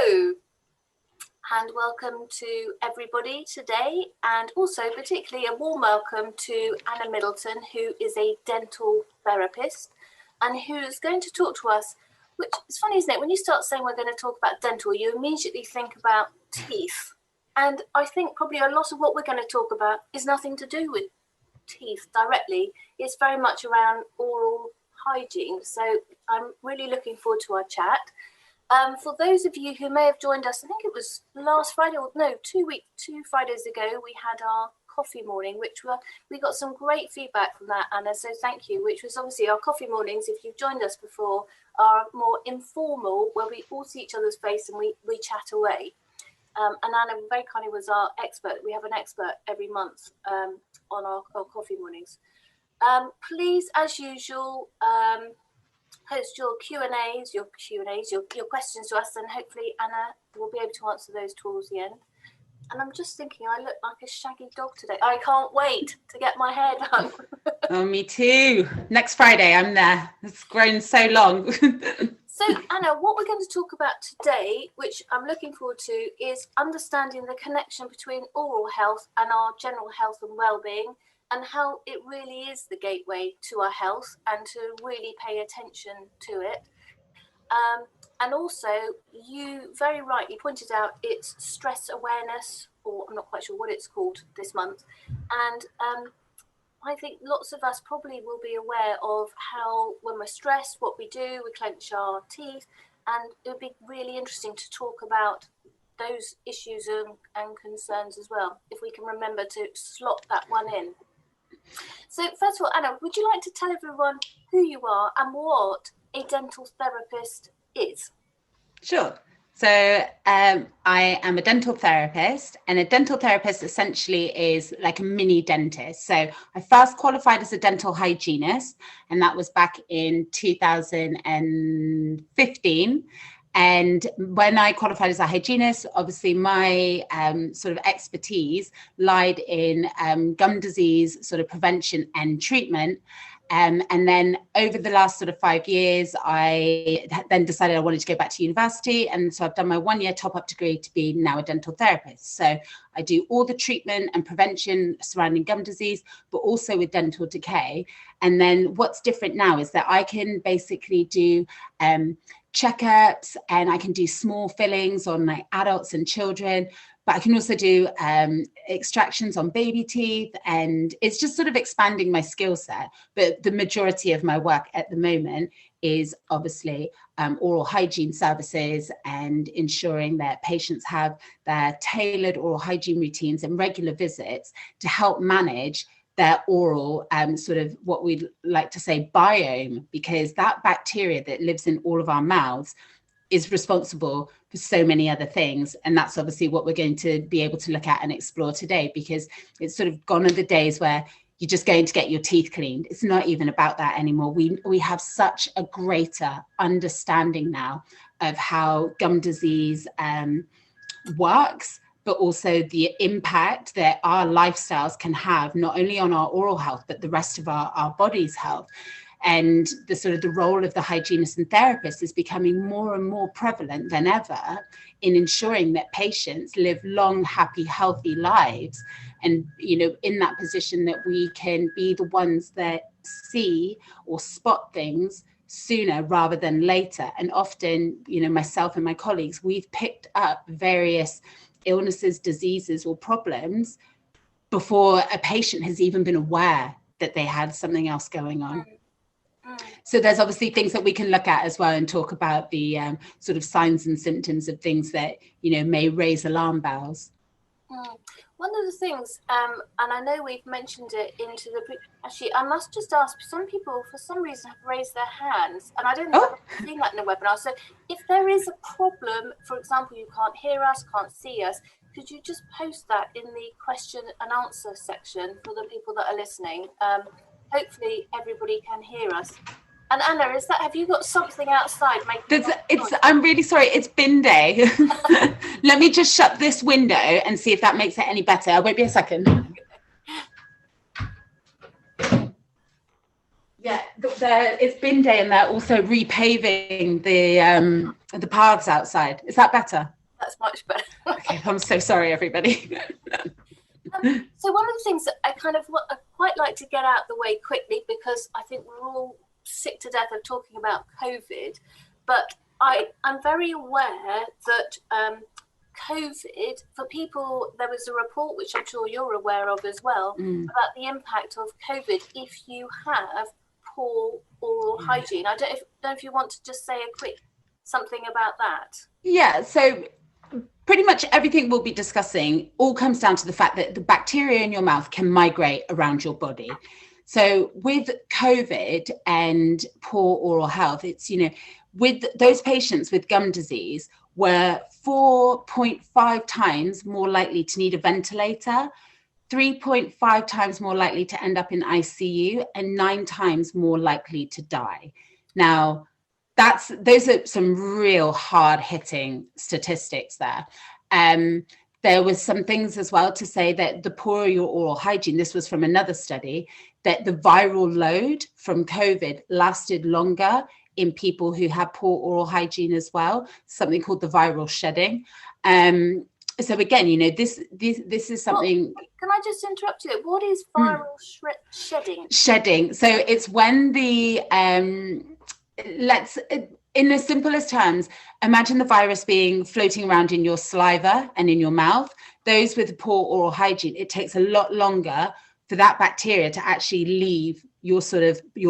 Hello and welcome to everybody today, and also particularly a warm welcome to Anna Middleton, who is a dental therapist and who's going to talk to us, which is funny, isn't it? When you start saying we're going to talk about dental, you immediately think about teeth. And I think probably a lot of what we're going to talk about is nothing to do with teeth directly. It's very much around oral hygiene. So I'm really looking forward to our chat. For those of you who may have joined us, I think it was last Friday, or no, 2 Fridays ago, we had our coffee morning, which we got some great feedback from that, Anna, so thank you, which was obviously our coffee mornings, if you've joined us before, are more informal, where we all see each other's face and we chat away. And Anna very kindly was our expert. We have an expert every month on our coffee mornings. Please, as usual, host your Q&As, your questions to us, and hopefully Anna will be able to answer those towards the end. And I'm just thinking, I look like a shaggy dog today. I can't wait to get my hair done. Oh, me too. Next Friday, I'm there. It's grown so long. So, Anna, what we're going to talk about today, which I'm looking forward to, is understanding the connection between oral health and our general health and well-being, and how it really is the gateway to our health, and to really pay attention to it. And also, you very rightly pointed out it's stress awareness, or I'm not quite sure what it's called this month. And I think lots of us probably will be aware of how when we're stressed, what we do, we clench our teeth. And it would be really interesting to talk about those issues and concerns as well, if we can remember to slot that one in. So first of all, Anna, would you like to tell everyone who you are and what a dental therapist is? Sure. So I am a dental therapist, and a dental therapist essentially is like a mini dentist. So I first qualified as a dental hygienist, and that was back in 2015. And when I qualified as a hygienist, obviously my sort of expertise lied in gum disease sort of prevention and treatment. And then over the last sort of 5 years, I then decided I wanted to go back to university. And so I've done my 1 year top-up degree to be now a dental therapist. So I do all the treatment and prevention surrounding gum disease, but also with dental decay. And then what's different now is that I can basically do checkups, and I can do small fillings on like adults and children, but I can also do extractions on baby teeth, and it's just sort of expanding my skill set. But the majority of my work at the moment is obviously oral hygiene services and ensuring that patients have their tailored oral hygiene routines and regular visits to help manage their oral sort of what we'd like to say biome, because that bacteria that lives in all of our mouths is responsible for so many other things. And that's obviously what we're going to be able to look at and explore today, because it's sort of gone are the days where you're just going to get your teeth cleaned. It's not even about that anymore. We have such a greater understanding now of how gum disease works, but also the impact that our lifestyles can have, not only on our oral health, but the rest of our body's health. And the sort of the role of the hygienist and therapist is becoming more and more prevalent than ever in ensuring that patients live long, happy, healthy lives. And, you know, in that position that we can be the ones that see or spot things sooner rather than later. And often, you know, myself and my colleagues, we've picked up various illnesses, diseases, or problems before a patient has even been aware that they had something else going on. So there's obviously things that we can look at as well and talk about the sort of signs and symptoms of things that, you know, may raise alarm bells. One of the things, and I know we've mentioned it into the, actually, I must just ask, some people for some reason have raised their hands, and I don't think I've seen that in a webinar. So if there is a problem, for example, you can't hear us, can't see us, could you just post that in the question and answer section for the people that are listening? Hopefully everybody can hear us. And Anna, have you got something outside? I'm really sorry, it's bin day. Let me just shut this window and see if that makes it any better. I won't be a second. Yeah, it's bin day, and they're also repaving the paths outside. Is that better? That's much better. Okay, I'm so sorry, everybody. So one of the things that I quite like to get out of the way quickly, because I think we're all sick to death of talking about COVID, but I'm very aware that COVID, for people, there was a report, which I'm sure you're aware of as well, about the impact of COVID if you have poor oral hygiene. I don't know if you want to just say a quick something about that. Yeah, so pretty much everything we'll be discussing all comes down to the fact that the bacteria in your mouth can migrate around your body. So with COVID and poor oral health, it's, with those patients with gum disease were 4.5 times more likely to need a ventilator, 3.5 times more likely to end up in ICU, and 9 times more likely to die. Now, those are some real hard-hitting statistics there. There was some things as well to say that the poorer your oral hygiene, this was from another study, that the viral load from COVID lasted longer in people who had poor oral hygiene as well, something called the viral shedding. So again, this is something. Well, can I just interrupt you? What is viral shedding? Shedding. So it's when the in the simplest terms, imagine the virus being floating around in your saliva and in your mouth. Those with poor oral hygiene, it takes a lot longer for that bacteria to actually leave your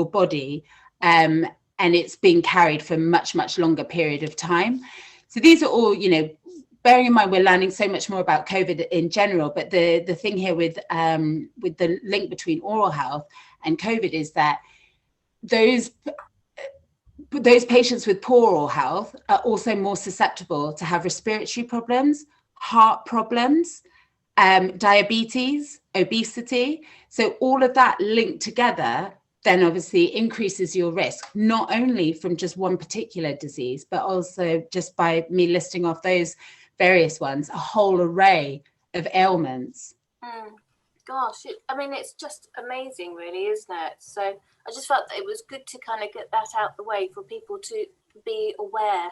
body, and it's being carried for a much, much longer period of time. So these are all, bearing in mind we're learning so much more about COVID in general, but the thing here with the link between oral health and COVID is that those patients with poor oral health are also more susceptible to have respiratory problems, heart problems, diabetes, obesity. So all of that linked together then obviously increases your risk, not only from just one particular disease, but also just by me listing off those various ones, a whole array of ailments. Gosh, it's just amazing, really, isn't it? So I just felt that it was good to kind of get that out the way for people to be aware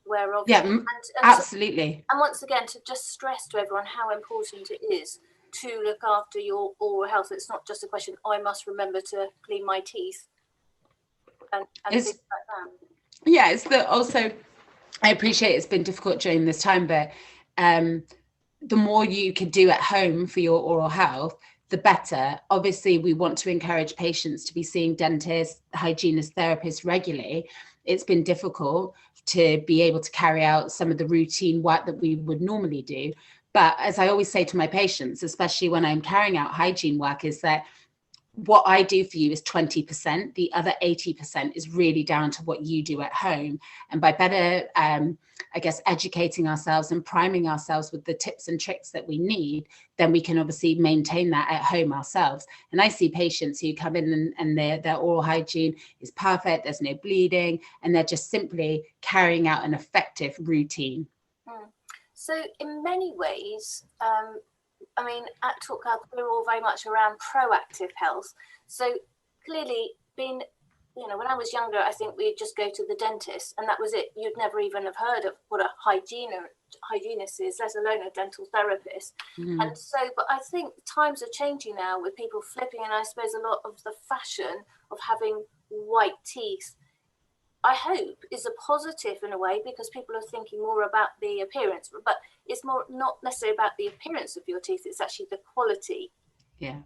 of yeah, it. absolutely. And once again, to just stress to everyone how important it is to look after your oral health. It's not just a question, I must remember to clean my teeth and things like that. Yeah, it's also, I appreciate it's been difficult during this time, but the more you can do at home for your oral health, the better. Obviously, we want to encourage patients to be seeing dentists, hygienists, therapists regularly. It's been difficult to be able to carry out some of the routine work that we would normally do. But as I always say to my patients, especially when I'm carrying out hygiene work, is that what I do for you is 20%. The other 80% is really down to what you do at home. And by better, educating ourselves and priming ourselves with the tips and tricks that we need, then we can obviously maintain that at home ourselves. And I see patients who come in and their oral hygiene is perfect, there's no bleeding, and they're just simply carrying out an effective routine. So in many ways, at Talk Health, we're all very much around proactive health. So clearly, when I was younger, I think we'd just go to the dentist and that was it. You'd never even have heard of what a hygienist is, let alone a dental therapist. And so, but I think times are changing now with people flipping, and I suppose a lot of the fashion of having white teeth, I hope, is a positive in a way, because people are thinking more about the appearance, but it's more not necessarily about the appearance of your teeth, it's actually the quality. Yeah.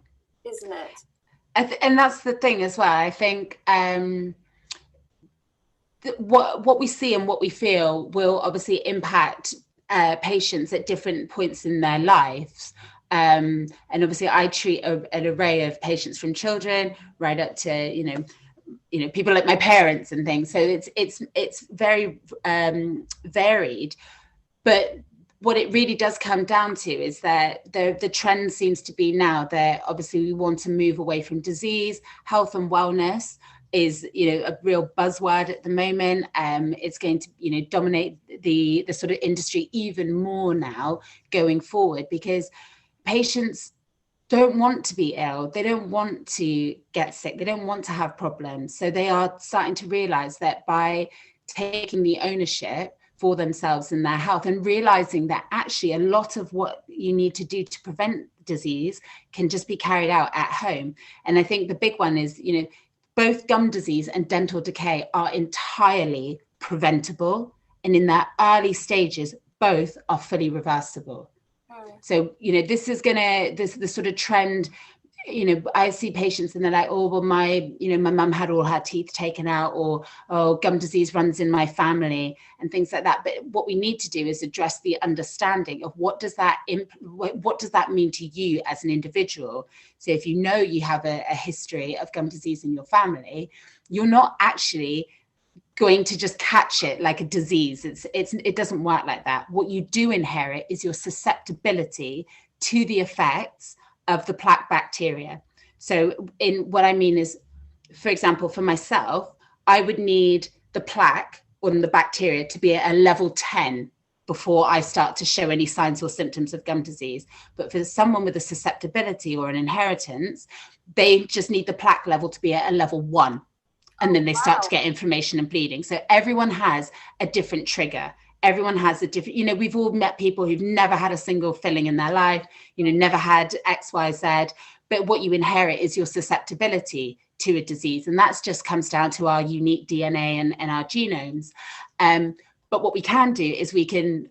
Isn't it? And that's the thing as well. I think what we see and what we feel will obviously impact patients at different points in their lives. And obviously I treat an array of patients, from children right up to, people like my parents and things. So it's very varied. But what it really does come down to is that the trend seems to be now that obviously we want to move away from disease. Health and wellness is, a real buzzword at the moment. It's going to, dominate the sort of industry even more now going forward, because patients don't want to be ill. They don't want to get sick. They don't want to have problems. So they are starting to realize that by taking the ownership for themselves and their health, and realizing that actually a lot of what you need to do to prevent disease can just be carried out at home. And I think the big one is, you know, both gum disease and dental decay are entirely preventable, and in their early stages both are fully reversible. So, you know, this is the sort of trend. You know, I see patients and they're like, oh, well, my mum had all her teeth taken out, or, oh, gum disease runs in my family, and things like that. But what we need to do is address the understanding of what does that mean to you as an individual. So if you know you have a history of gum disease in your family, you're not actually going to just catch it like a disease. It doesn't work like that. What you do inherit is your susceptibility to the effects of the plaque bacteria. So what I mean is, for example, for myself, I would need the plaque on the bacteria to be at a level 10 before I start to show any signs or symptoms of gum disease. But for someone with a susceptibility or an inheritance, they just need the plaque level to be at a level 1. And then they start to get inflammation and bleeding. So everyone has a different trigger. Everyone has a different, you know, we've all met people who've never had a single filling in their life, you know, never had X, Y, Z. But what you inherit is your susceptibility to a disease. And that just comes down to our unique DNA and our genomes. But what we can do is we can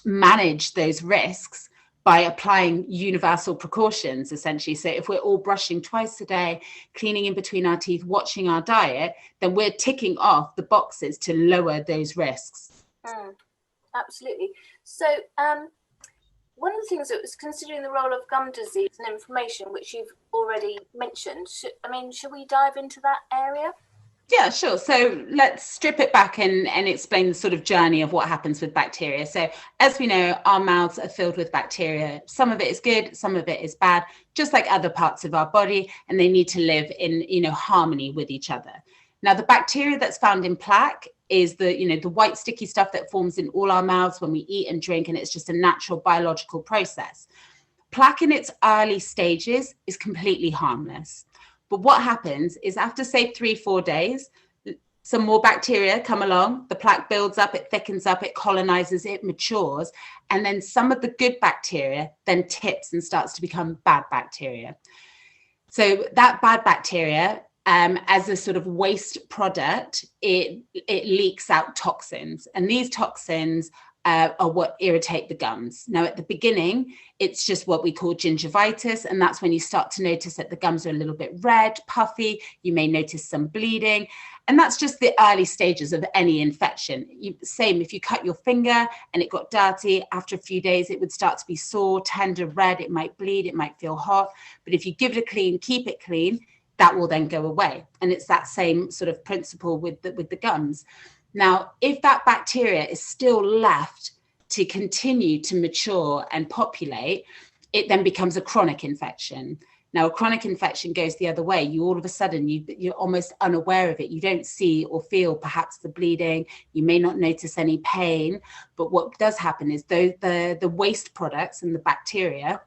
manage those risks by applying universal precautions, essentially. So if we're all brushing twice a day, cleaning in between our teeth, watching our diet, then we're ticking off the boxes to lower those risks. Absolutely. So one of the things that was considering the role of gum disease and inflammation, which you've already mentioned, should we dive into that area? Yeah, sure. So let's strip it back and explain the sort of journey of what happens with bacteria. So as we know, our mouths are filled with bacteria. Some of it is good, some of it is bad, just like other parts of our body, and they need to live in, you know, harmony with each other. Now, the bacteria that's found in plaque is the white sticky stuff that forms in all our mouths when we eat and drink, and it's just a natural biological process. Plaque in its early stages is completely harmless. But what happens is after, say, 3-4 days, some more bacteria come along, the plaque builds up, it thickens up, it colonizes, it matures, and then some of the good bacteria then tips and starts to become bad bacteria. So that bad bacteria, as a sort of waste product, it leaks out toxins, and these toxins are what irritate the gums. Now, at the beginning, it's just what we call gingivitis, and that's when you start to notice that the gums are a little bit red, puffy. You may notice some bleeding, and that's just the early stages of any infection. Same, if you cut your finger and it got dirty, after a few days, it would start to be sore, tender, red. It might bleed, it might feel hot, but if you give it a clean, keep it clean, that will then go away. And it's that same sort of principle with the gums. Now, if that bacteria is still left to continue to mature and populate, it then becomes a chronic infection. Now, a chronic infection goes the other way. You all of a sudden, you're almost unaware of it. You don't see or feel perhaps the bleeding. You may not notice any pain. But what does happen is the waste products and the bacteria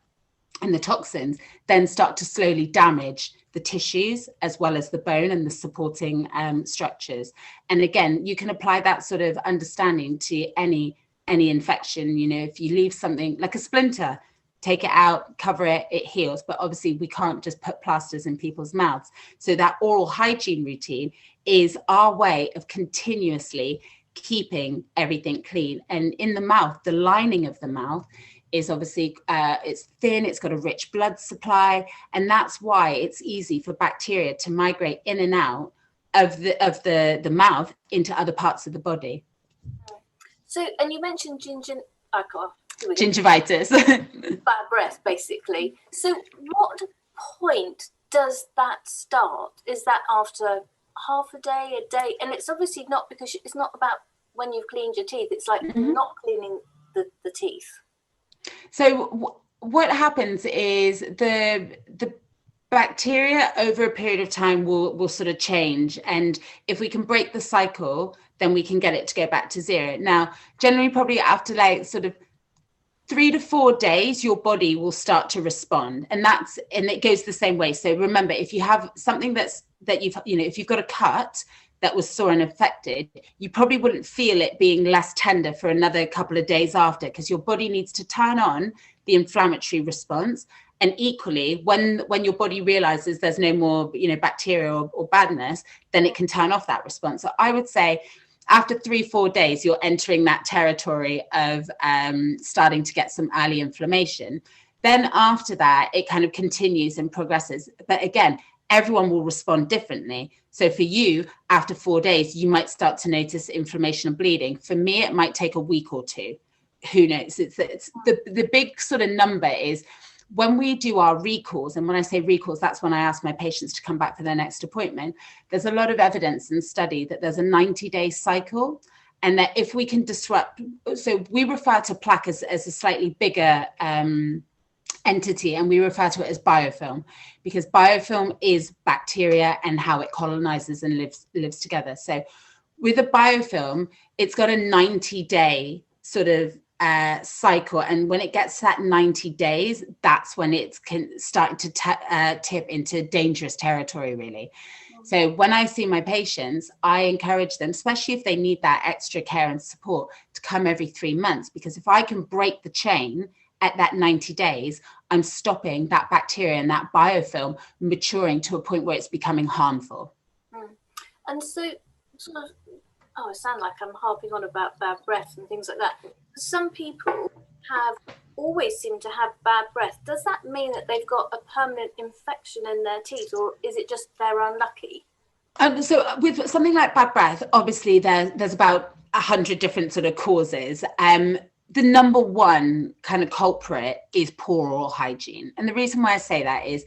and the toxins then start to slowly damage the tissues as well as the bone and the supporting structures. And again, you can apply that sort of understanding to any infection. You know, if you leave something like a splinter, take it out, cover it, it heals. But obviously we can't just put plasters in people's mouths. So that oral hygiene routine is our way of continuously keeping everything clean. And in the mouth, the lining of the mouth is obviously it's thin, it's got a rich blood supply, and that's why it's easy for bacteria to migrate in and out of the mouth into other parts of the body. So, and you mentioned gingivitis. Bad breath, basically. So what point does that start? Is that after half a day, a day? And it's obviously not, because it's not about when you've cleaned your teeth, it's like not cleaning the teeth. So what happens is the bacteria over a period of time will sort of change, and if we can break the cycle, then we can get it to go back to zero. Now, generally, probably after like sort of 3 to 4 days, your body will start to respond, and it goes the same way. So remember, if you have something if you've got a cut, that was sore and affected, you probably wouldn't feel it being less tender for another couple of days after, because your body needs to turn on the inflammatory response. And equally, when your body realizes there's no more, bacteria or badness, then it can turn off that response. So I would say after 3-4 days, you're entering that territory of starting to get some early inflammation. Then after that, it kind of continues and progresses. But again, everyone will respond differently. So for you, after 4 days, you might start to notice inflammation and bleeding. For me, it might take a week or two. Who knows? It's the big sort of number is when we do our recalls, and when I say recalls, that's when I ask my patients to come back for their next appointment. There's a lot of evidence and study that there's a 90-day cycle, and that if we can disrupt, so we refer to plaque as a slightly bigger entity, and we refer to it as biofilm, because biofilm is bacteria and how it colonizes and lives together. So with a biofilm, it's got a 90-day sort of cycle, and when it gets to that 90 days, that's when it's starting to tip into dangerous territory, really. So when I see my patients, I encourage them, especially if they need that extra care and support, to come every 3 months, because if I can break the chain at that 90 days, I'm stopping that bacteria and that biofilm maturing to a point where it's becoming harmful. And so sort of, I sound like I'm harping on about bad breath and things like that. Some people always seem to have bad breath. Does that mean that they've got a permanent infection in their teeth, or is it just they're unlucky? So with something like bad breath, obviously there's about 100 different sort of causes. The number one kind of culprit is poor oral hygiene. And the reason why I say that is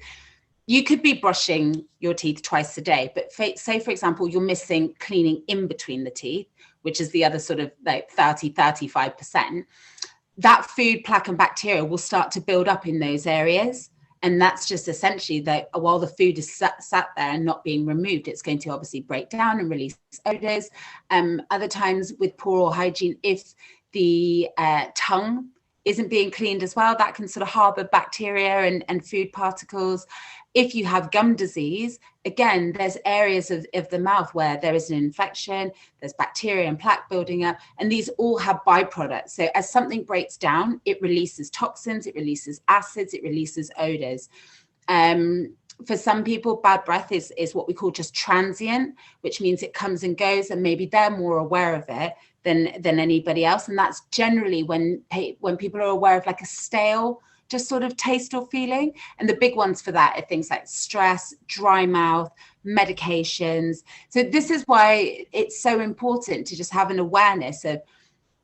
you could be brushing your teeth twice a day, but say, for example, you're missing cleaning in between the teeth, which is the other sort of like 35%. That food, plaque and bacteria will start to build up in those areas. And that's just essentially that while the food is sat there and not being removed, it's going to obviously break down and release odors. Other times with poor oral hygiene, if the tongue isn't being cleaned as well, that can sort of harbor bacteria and food particles. If you have gum disease, again, there's areas of the mouth where there is an infection, there's bacteria and plaque building up, and these all have byproducts. So as something breaks down, it releases toxins, it releases acids, it releases odors. For some people, bad breath is what we call just transient, which means it comes and goes, and maybe they're more aware of it than anybody else. And that's generally when people are aware of like a stale, just sort of taste or feeling. And the big ones for that are things like stress, dry mouth, medications. So this is why it's so important to just have an awareness of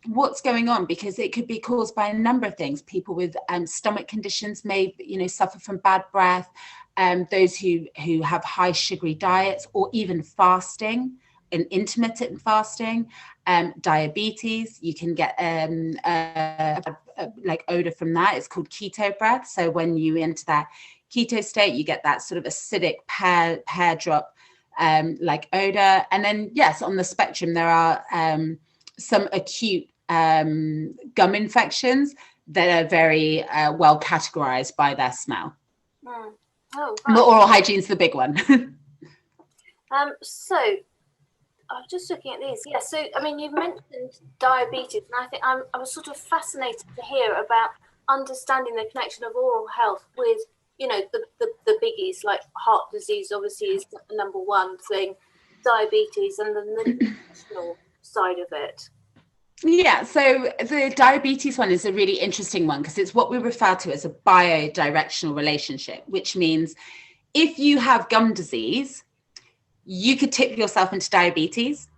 what's going on, because it could be caused by a number of things. People with stomach conditions may, suffer from bad breath. Those who have high sugary diets, or even fasting and intermittent fasting, diabetes, you can get like odor from that. It's called keto breath. So when you enter that keto state, you get that sort of acidic pear drop like odor. And then yes, on the spectrum there are some acute gum infections that are very well categorized by their smell. Oh, right. But oral hygiene is the big one. So I was just looking at these. Yeah, so I mean, you've mentioned diabetes, and I think I was sort of fascinated to hear about understanding the connection of oral health with, the biggies like heart disease. Obviously, is the number one thing, diabetes, and then the nutritional side of it. Yeah, so the diabetes one is a really interesting one, because it's what we refer to as a biodirectional relationship, which means if you have gum disease, you could tip yourself into diabetes.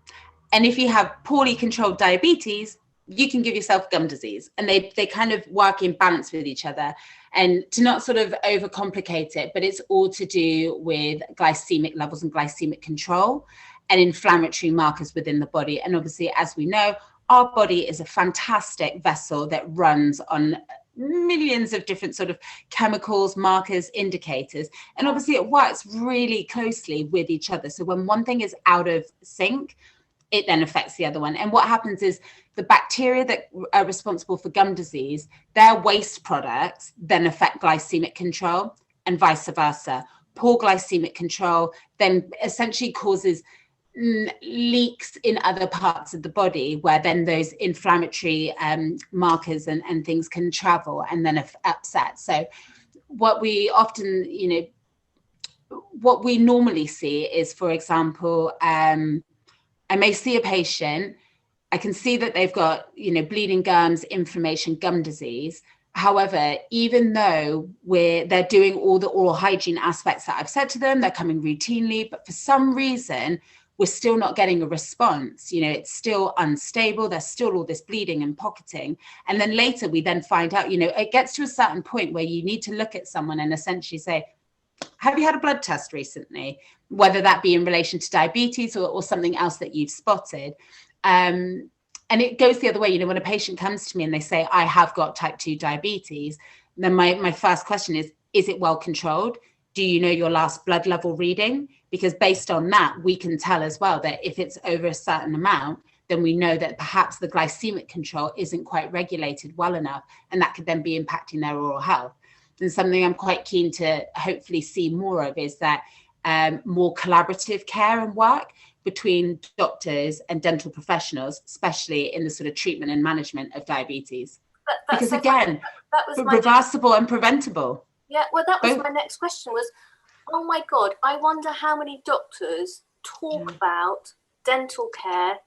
And if you have poorly controlled diabetes, you can give yourself gum disease. And they kind of work in balance with each other. And to not sort of overcomplicate it, but it's all to do with glycemic levels and glycemic control and inflammatory markers within the body. And obviously, as we know, our body is a fantastic vessel that runs on millions of different sort of chemicals, markers, indicators. And obviously it works really closely with each other. So when one thing is out of sync, it then affects the other one. And what happens is the bacteria that are responsible for gum disease, their waste products then affect glycemic control, and vice versa. Poor glycemic control then essentially causes leaks in other parts of the body, where then those inflammatory markers and things can travel and then upset. So what we often, what we normally see is, for example, I may see a patient, I can see that they've got, bleeding gums, inflammation, gum disease. However, even though they're doing all the oral hygiene aspects that I've said to them, they're coming routinely, but for some reason, we're still not getting a response. It's still unstable. There's still all this bleeding and pocketing. And then later we then find out, it gets to a certain point where you need to look at someone and essentially say, have you had a blood test recently? Whether that be in relation to diabetes or something else that you've spotted. And it goes the other way. When a patient comes to me and they say, I have got type 2 diabetes, then my first question is it well controlled? Do you know your last blood level reading? Because based on that, we can tell as well that if it's over a certain amount, then we know that perhaps the glycemic control isn't quite regulated well enough, and that could then be impacting their oral health. And something I'm quite keen to hopefully see more of is that more collaborative care and work between doctors and dental professionals, especially in the sort of treatment and management of diabetes. Because again, that was reversible and preventable. Yeah, well, that was my next question was, oh my God, I wonder how many doctors talk about dental care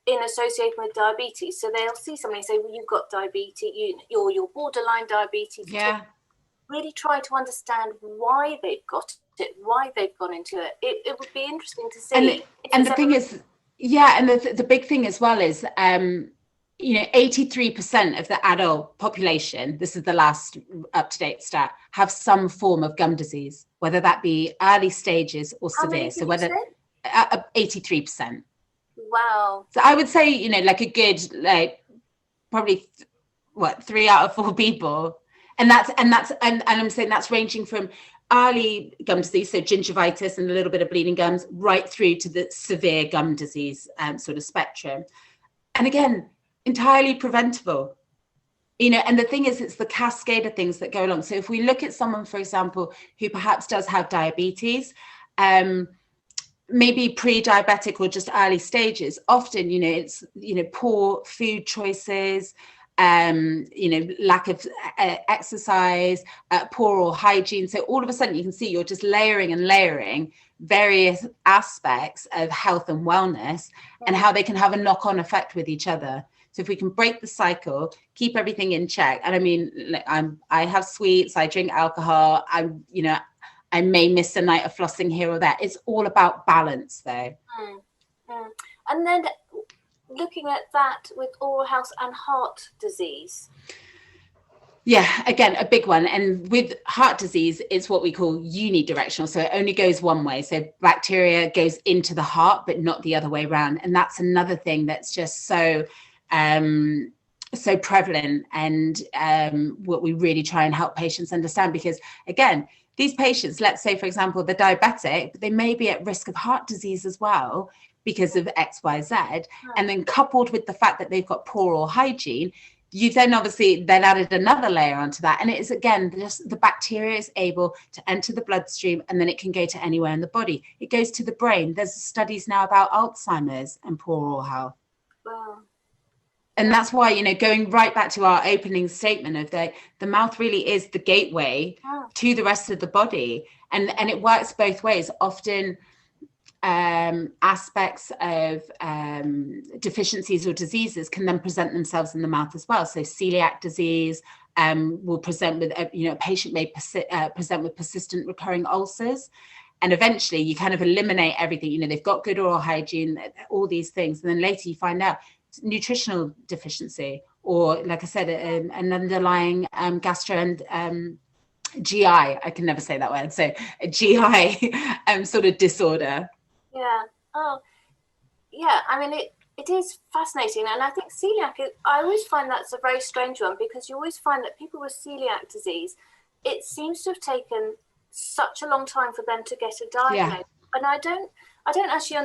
in association with diabetes. So they'll see somebody and say, well, you've got diabetes, you're borderline diabetes. Yeah. Really try to understand why they've got it, why they've gone into it. It would be interesting to see. And the thing is, and the big thing as well is, 83% of the adult population, this is the last up-to-date stat, have some form of gum disease, whether that be early stages or severe. So whether 83%. Wow. So I would say, like a good, probably 3 out of 4 people. And I'm saying that's ranging from early gum disease, so gingivitis and a little bit of bleeding gums, right through to the severe gum disease sort of spectrum. And again, entirely preventable. And the thing is, it's the cascade of things that go along. So if we look at someone, for example, who perhaps does have diabetes, maybe pre-diabetic or just early stages, often, it's, poor food choices, lack of exercise, poor oral hygiene. So all of a sudden you can see you're just layering and layering various aspects of health and wellness and how they can have a knock-on effect with each other. So if we can break the cycle, keep everything in check. And I mean, I have sweets, I drink alcohol, I may miss a night of flossing here or there. It's all about balance though. And then looking at that with oral health and heart disease. Yeah, again, a big one. And with heart disease, it's what we call unidirectional. So it only goes one way. So bacteria goes into the heart, but not the other way around. And that's another thing that's just so prevalent, and what we really try and help patients understand. Because again, these patients, let's say, for example, they're diabetic, but they may be at risk of heart disease as well because of X, Y, Z. And then coupled with the fact that they've got poor oral hygiene, you then obviously then added another layer onto that. And it is, again, just the bacteria is able to enter the bloodstream, and then it can go to anywhere in the body. It goes to the brain. There's studies now about Alzheimer's and poor oral health. Wow. And that's why, going right back to our opening statement of the mouth really is the gateway to the rest of the body. And it works both ways. Often aspects of deficiencies or diseases can then present themselves in the mouth as well. So celiac disease will present with, a patient may present with persistent recurring ulcers. And eventually you kind of eliminate everything. They've got good oral hygiene, all these things. And then later you find out nutritional deficiency, or like I said, an underlying gastro and GI, I can never say that word, so a GI sort of disorder. Yeah. Oh, yeah. I mean, it is fascinating. And I think celiac, I always find that's a very strange one, because you always find that people with celiac disease, it seems to have taken such a long time for them to get a diagnosis. Yeah. And I don't actually,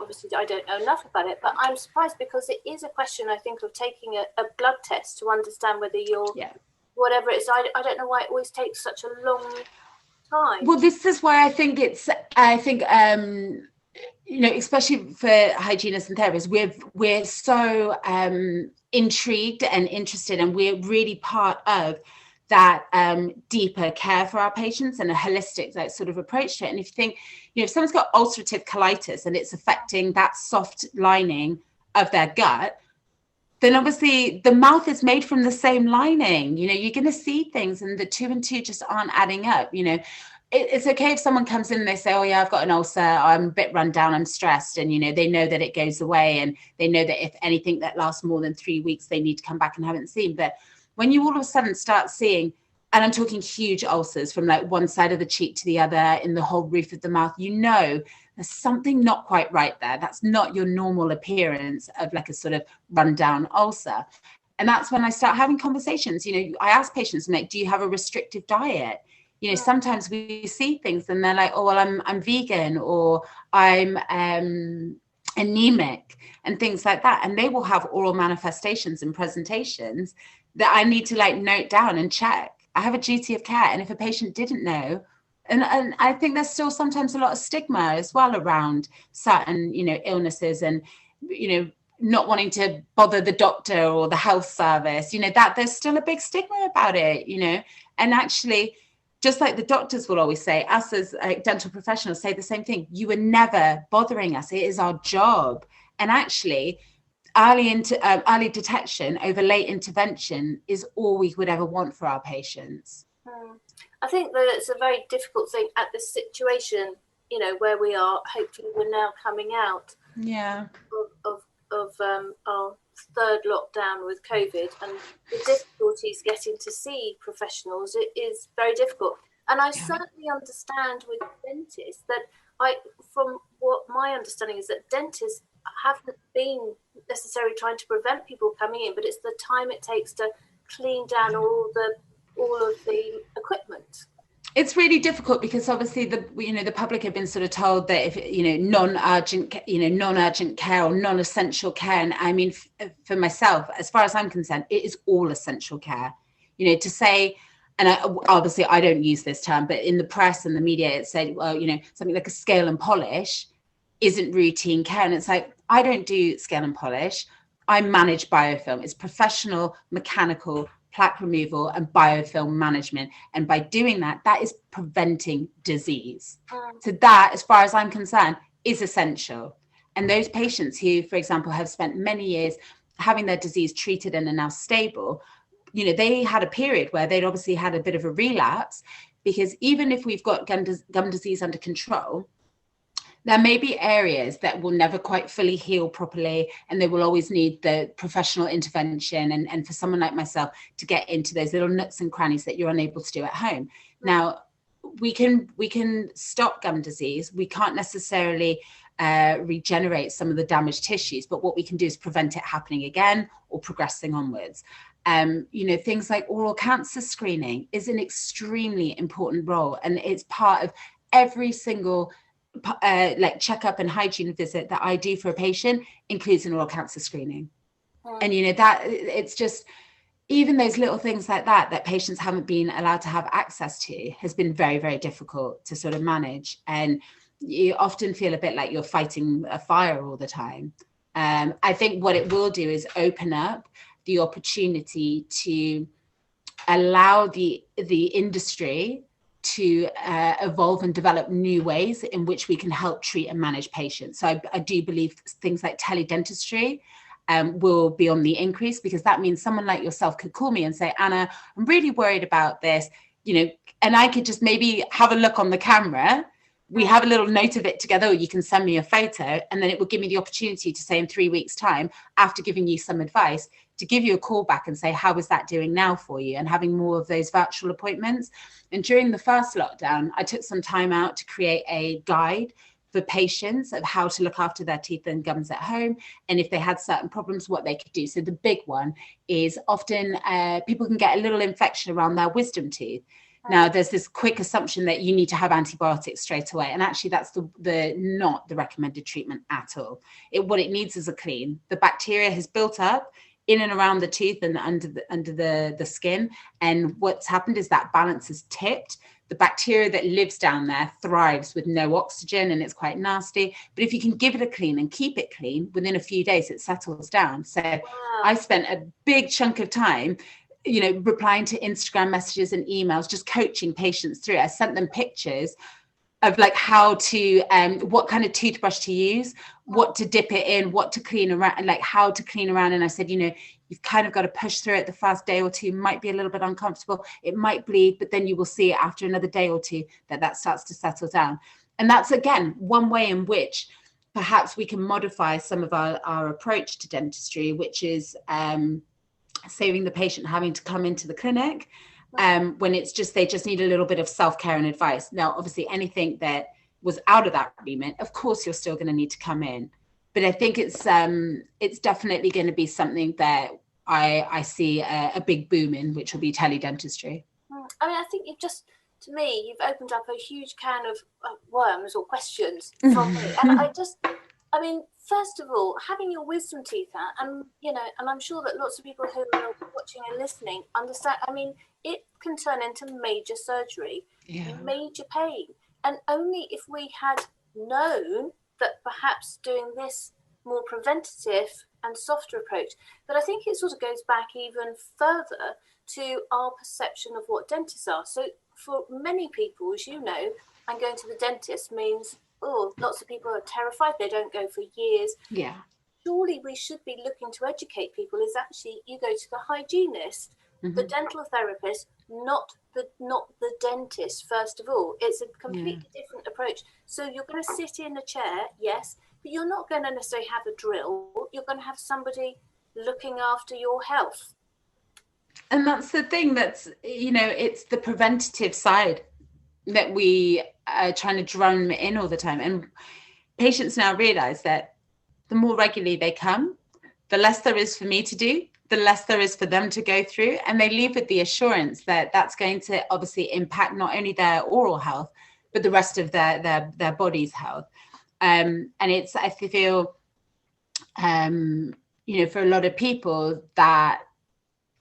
obviously I don't know enough about it, but I'm surprised, because it is a question, I think, of taking a blood test to understand whether you're, whatever it is. I don't know why it always takes such a long time. Well, this is why I think especially for hygienists and therapists, we're so intrigued and interested, and we're really part of that deeper care for our patients and a holistic sort of approach to it. And if you think, if someone's got ulcerative colitis and it's affecting that soft lining of their gut, then obviously the mouth is made from the same lining. You're going to see things, and the 2 and 2 just aren't adding up. It's okay if someone comes in and they say, oh yeah, I've got an ulcer, I'm a bit run down, I'm stressed, and they know that it goes away, and they know that if anything that lasts more than 3 weeks, they need to come back and have it seen. But when you all of a sudden start seeing, and I'm talking huge ulcers from like one side of the cheek to the other, in the whole roof of the mouth, there's something not quite right there. That's not your normal appearance of like a sort of rundown ulcer. And that's when I start having conversations. I ask patients, like, do you have a restrictive diet? Sometimes we see things and they're like, oh, well, I'm vegan, or I'm anemic, and things like that. And they will have oral manifestations and presentations that I need to like note down and check. I have a duty of care. And if a patient didn't know, and I think there's still sometimes a lot of stigma as well around certain, illnesses, and, not wanting to bother the doctor or the health service, that there's still a big stigma about it, and actually, just like the doctors will always say, us as dental professionals say the same thing. You are never bothering us. It is our job. And actually, early detection over late intervention is all we would ever want for our patients. I think that it's a very difficult thing at this situation, where we are. Hopefully, we're now coming out. Yeah. Of our third lockdown with COVID, and the difficulties getting to see professionals, it is very difficult. And I certainly understand with dentists that from what my understanding is, that dentists haven't been necessarily trying to prevent people coming in, but it's the time it takes to clean down all of the equipment. It's really difficult because obviously the public have been sort of told that if non-urgent care or non-essential care, and I mean for myself, as far as I'm concerned, it is all essential care. To say, and obviously I don't use this term, but in the press and the media it said, well, something like a scale and polish isn't routine care, and it's like, I don't do scale and polish. I manage biofilm. It's professional mechanical plaque removal and biofilm management. And by doing that, that is preventing disease. So that, as far as I'm concerned, is essential. And those patients who, for example, have spent many years having their disease treated and are now stable, they had a period where they'd obviously had a bit of a relapse, because even if we've got gum disease under control, there may be areas that will never quite fully heal properly, and they will always need the professional intervention. And for someone like myself to get into those little nooks and crannies that you're unable to do at home. Now, we can stop gum disease. We can't necessarily regenerate some of the damaged tissues, but what we can do is prevent it happening again or progressing onwards. Things like oral cancer screening is an extremely important role, and it's part of every single checkup and hygiene visit that I do for a patient includes an oral cancer screening. And that it's just, even those little things like that patients haven't been allowed to have access to has been very, very difficult to sort of manage. And you often feel a bit like you're fighting a fire all the time. I think what it will do is open up the opportunity to allow the industry to evolve and develop new ways in which we can help treat and manage patients. So I do believe things like teledentistry will be on the increase, because that means someone like yourself could call me and say, Anna, I'm really worried about this, and I could just maybe have a look on the camera. We have a little note of it together, or you can send me a photo, and then it will give me the opportunity to say in 3 weeks' time, after giving you some advice, to give you a call back and say, how is that doing now for you? And having more of those virtual appointments. And during the first lockdown, I took some time out to create a guide for patients of how to look after their teeth and gums at home, and if they had certain problems, what they could do. So the big one is often people can get a little infection around their wisdom teeth. Now, there's this quick assumption that you need to have antibiotics straight away. And actually, that's not the recommended treatment at all. What it needs is a clean. The bacteria has built up in and around the tooth and under the skin. And what's happened is that balance is tipped. the bacteria that lives down there thrives with no oxygen and it's quite nasty. But if you can give it a clean and keep it clean, within a few days it settles down. So Wow. I spent a big chunk of time, you know, replying to Instagram messages and emails, just coaching patients through it. I sent them pictures of like how to what kind of toothbrush to use, what to dip it in, what to clean around, like how to clean around. And I said, you know, you've kind of got to push through it the first day or two. Might be a little bit uncomfortable, it might bleed, but then you will see after another day or two that starts to settle down. And that's, again, one way in which perhaps we can modify some of our approach to dentistry, which is saving the patient having to come into the clinic when it's just, they just need a little bit of self-care and advice. Now, obviously, anything that was out of that remit, of course, you're still going to need to come in. But I think it's definitely going to be something that I see a big boom in, which will be teledentistry. I mean, I think to me, you've opened up a huge can of worms or questions from me. And I mean, first of all, having your wisdom teeth out, and, you know, and I'm sure that lots of people who are watching and listening understand, I mean, it can turn into major surgery, major pain. And only if we had known that perhaps doing this more preventative and softer approach, but I think it sort of goes back even further to our perception of what dentists are. So for many people, as you know, and going to the dentist means, lots of people are terrified, they don't go for years. Yeah. Surely we should be looking to educate people, is actually you go to the hygienist, the dental therapist, not the dentist, first of all. It's a completely different approach. So you're going to sit in a chair, yes, but you're not going to necessarily have a drill. You're going to have somebody looking after your health. And that's the thing, that's, you know, it's the preventative side that we are trying to drum in all the time. And patients now realize that the more regularly they come, the less there is for me to do, the less there is for them to go through. And they leave with the assurance that that's going to obviously impact not only their oral health, but the rest of their body's health. And it's, I feel, you know, for a lot of people, that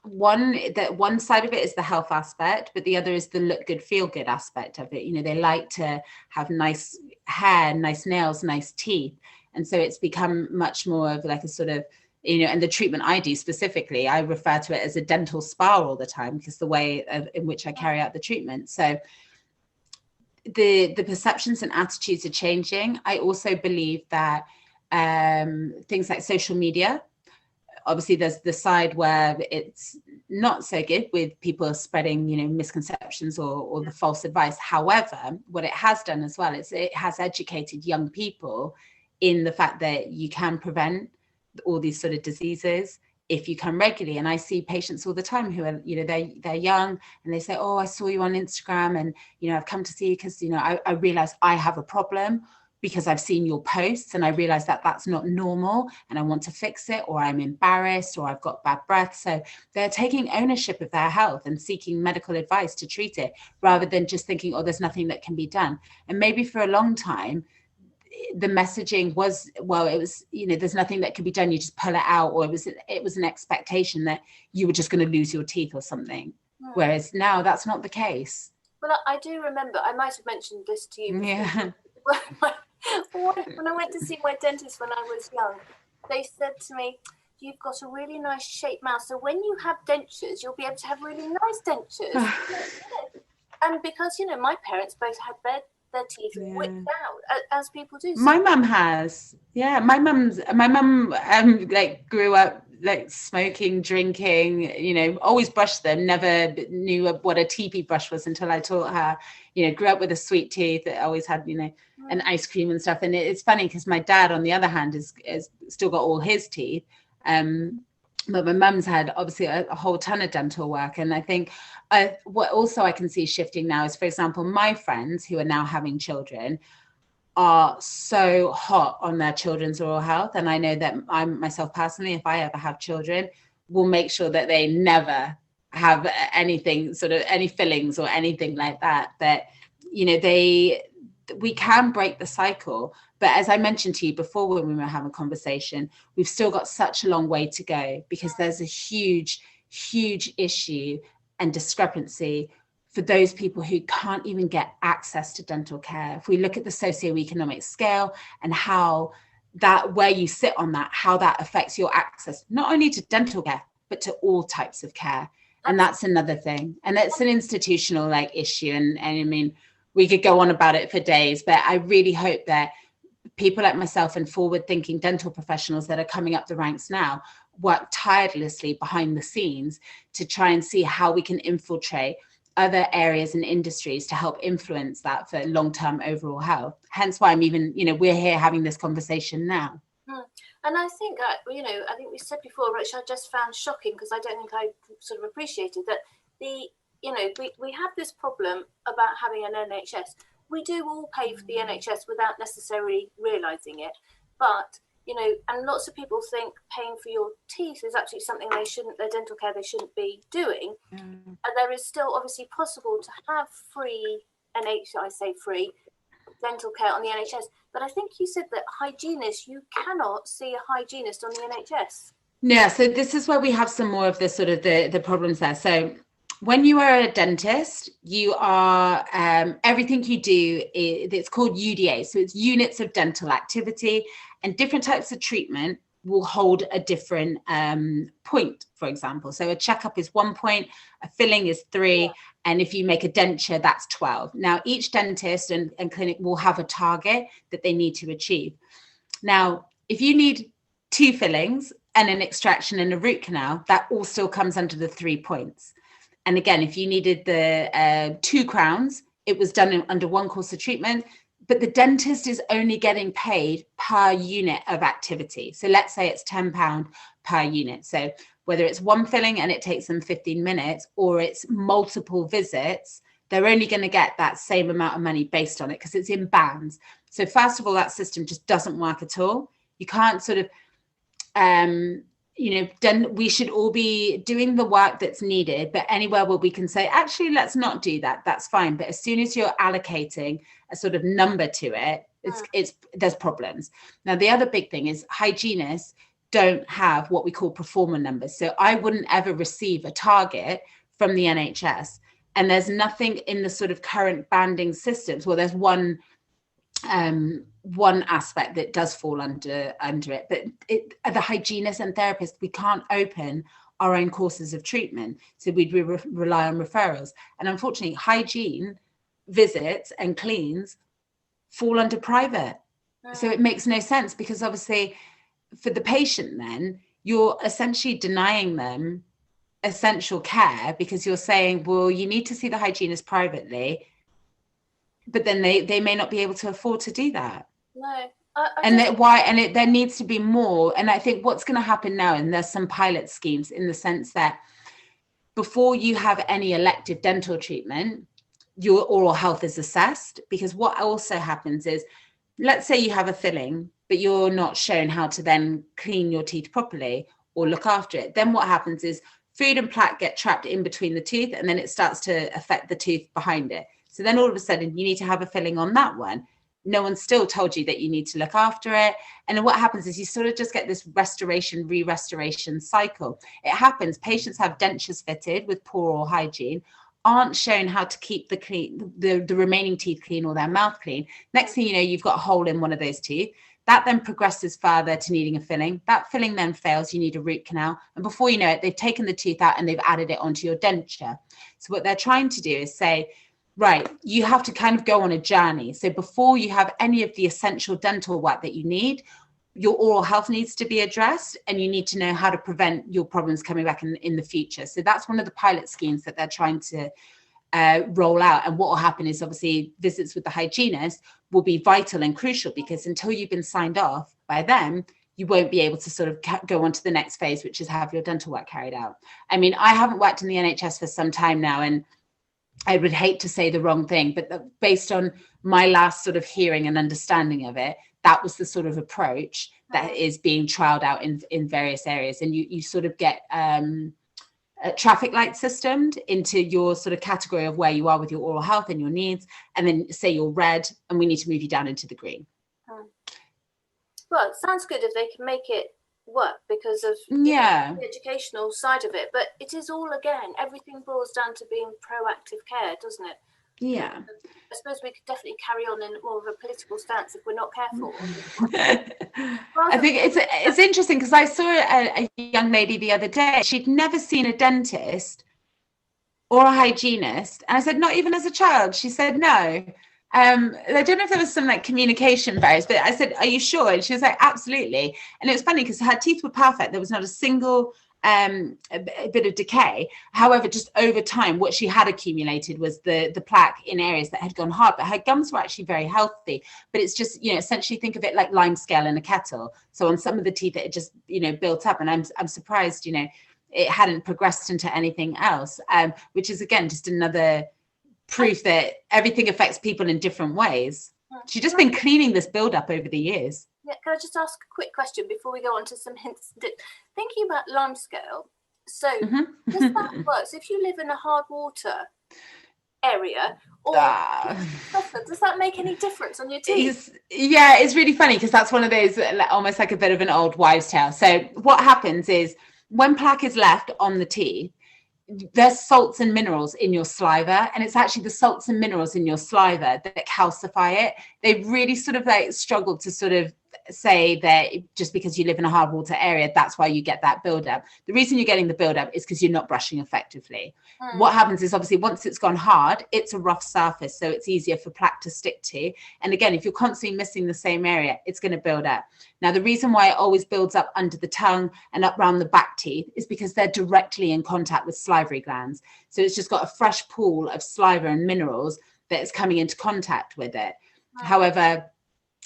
one side of it is the health aspect, but the other is the look good, feel good aspect of it. You know, they like to have nice hair, nice nails, nice teeth. And so it's become much more of like a sort of, you know, and the treatment I do specifically, I refer to it as a dental spa all the time, because the way in which I carry out the treatment. So the perceptions and attitudes are changing. I also believe that things like social media, obviously there's the side where it's not so good with people spreading, you know, misconceptions or the false advice. However, what it has done as well is it has educated young people in the fact that you can prevent all these sort of diseases if you come regularly. And I see patients all the time who are, you know, they're young and they say, I saw you on Instagram and, you know, I've come to see you because, you know, I realized I have a problem because I've seen your posts and I realized that that's not normal and I want to fix it, or I'm embarrassed, or I've got bad breath. So they're taking ownership of their health and seeking medical advice to treat it, rather than just thinking, there's nothing that can be done. And maybe for a long time, the messaging was, it was, you know, there's nothing that can be done, you just pull it out, or it was an expectation that you were just going to lose your teeth or something. Whereas now that's not the case. Well, I do remember, I might have mentioned this to you before. Yeah. When I went to see my dentist when I was young, they said to me, you've got a really nice shaped mouth, so when you have dentures, you'll be able to have really nice dentures. And because, you know, my parents both had their teeth whipped out, as people do. So my mum has. Yeah, my mum like grew up like smoking, drinking, you know, always brushed them, never knew what a teepee brush was until I taught her. You know, grew up with a sweet tooth that always had, you know, an ice cream and stuff. And it's funny because my dad, on the other hand, is still got all his teeth. But my mum's had obviously a whole ton of dental work. And I think what also I can see shifting now is, for example, my friends who are now having children are so hot on their children's oral health. And I know that I myself personally, if I ever have children, will make sure that they never have anything, sort of any fillings or anything like that, that, you know, we can break the cycle. But as I mentioned to you before when we were having a conversation, we've still got such a long way to go, because there's a huge issue and discrepancy for those people who can't even get access to dental care. If we look at the socioeconomic scale and how that, where you sit on that, how that affects your access, not only to dental care, but to all types of care. And that's another thing. And it's an institutional like issue. And I mean, we could go on about it for days, but I really hope that people like myself and forward thinking dental professionals that are coming up the ranks now work tirelessly behind the scenes to try and see how we can infiltrate other areas and industries to help influence that for long-term overall health. Hence why I'm even, you know, we're here having this conversation now. And I think that, you know, I think we said before, which I just found shocking because I don't think I sort of appreciated that you know, we have this problem about having an NHS. We do all pay for the NHS without necessarily realising it. But, you know, and lots of people think paying for your teeth is actually something their dental care they shouldn't be doing. And there is still obviously possible to have free dental care on the NHS. But I think you said that hygienists, you cannot see a hygienist on the NHS. Yeah, so this is where we have some more of the sort of the problems there. So when you are a dentist, you are everything you do it's called UDA, so it's units of dental activity, and different types of treatment will hold a different point, for example. So a checkup is 1 point, a filling is 3, and if you make a denture, that's 12. Now, each dentist and clinic will have a target that they need to achieve. Now, if you need 2 fillings and an extraction and a root canal, that all still comes under the 3 points. And again, if you needed the 2 crowns, it was done under 1 course of treatment, but the dentist is only getting paid per unit of activity. So let's say it's £10 per unit. So whether it's 1 filling and it takes them 15 minutes or it's multiple visits, they're only going to get that same amount of money based on it because it's in bands. So first of all, that system just doesn't work at all. You can't sort of, you know, we should all be doing the work that's needed, but anywhere where we can say, actually, let's not do that, that's fine. But as soon as you're allocating a sort of number to it, there's problems. Now, the other big thing is hygienists don't have what we call performer numbers. So I wouldn't ever receive a target from the NHS. And there's nothing in the sort of current banding systems. Well, there's one aspect that does fall under it, but the hygienists and therapists, we can't open our own courses of treatment, so we'd rely on referrals. And unfortunately, hygiene visits and cleans fall under private. So it makes no sense, because obviously for the patient, then you're essentially denying them essential care, because you're saying, well, you need to see the hygienist privately, but then they may not be able to afford to do that. No. There needs to be more. And I think what's going to happen now, and there's some pilot schemes in the sense that before you have any elective dental treatment, your oral health is assessed. Because what also happens is, let's say you have a filling, but you're not shown how to then clean your teeth properly or look after it. Then what happens is food and plaque get trapped in between the tooth, and then it starts to affect the tooth behind it. So then all of a sudden you need to have a filling on that one. No one's still told you that you need to look after it. And then what happens is you sort of just get this restoration, re-restoration cycle. It happens. Patients have dentures fitted with poor oral hygiene, aren't shown how to keep the remaining teeth clean or their mouth clean. Next thing you know, you've got a hole in one of those teeth. That then progresses further to needing a filling. That filling then fails. You need a root canal. And before you know it, they've taken the tooth out and they've added it onto your denture. So what they're trying to do is say, right, you have to kind of go on a journey. So before you have any of the essential dental work that you need, your oral health needs to be addressed, and you need to know how to prevent your problems coming back in the future. So that's one of the pilot schemes that they're trying to roll out. And what will happen is, obviously, visits with the hygienist will be vital and crucial, because until you've been signed off by them, you won't be able to sort of go on to the next phase, which is have your dental work carried out. I mean, I haven't worked in the NHS for some time now, and I would hate to say the wrong thing, but based on my last sort of hearing and understanding of it, that was the sort of approach that is being trialed out in various areas. And you sort of get a traffic light systemed into your sort of category of where you are with your oral health and your needs. And then say you're red and we need to move you down into the green. Well, it sounds good if they can make it work because of Yeah. the educational side of it. But it is all, again, everything boils down to being proactive care, doesn't it? Yeah. I suppose we could definitely carry on in more of a political stance if we're not careful. I think it's interesting because I saw a young lady the other day. She'd never seen a dentist or a hygienist, and I said, not even as a child. She said no. I don't know if there was some like communication barriers, but I said, are you sure? And she was like, absolutely. And it was funny because her teeth were perfect. There was not a single a bit of decay. However, just over time, what she had accumulated was the plaque in areas that had gone hard, but her gums were actually very healthy. But it's just, essentially think of it like lime scale in a kettle. So on some of the teeth, it just, built up. And I'm surprised, it hadn't progressed into anything else, which is, again, just another proof that everything affects people in different ways. She's just been cleaning this build-up over the years. Yeah, can I just ask a quick question before we go on to some hints? Thinking about lime scale, so does that work? So if you live in a hard water area, or does that make any difference on your teeth? It's really funny because that's one of those almost like a bit of an old wives' tale. So what happens is when plaque is left on the teeth, there's salts and minerals in your saliva, and it's actually the salts and minerals in your saliva that calcify it. They really sort of like struggle to sort of say that just because you live in a hard water area, that's why you get that buildup. The reason you're getting the buildup is because you're not brushing effectively. What happens is, obviously, once it's gone hard, it's a rough surface, so it's easier for plaque to stick to. And again, if you're constantly missing the same area, it's going to build up. Now, the reason why it always builds up under the tongue and up around the back teeth is because they're directly in contact with salivary glands. So it's just got a fresh pool of saliva and minerals that is coming into contact with it. However,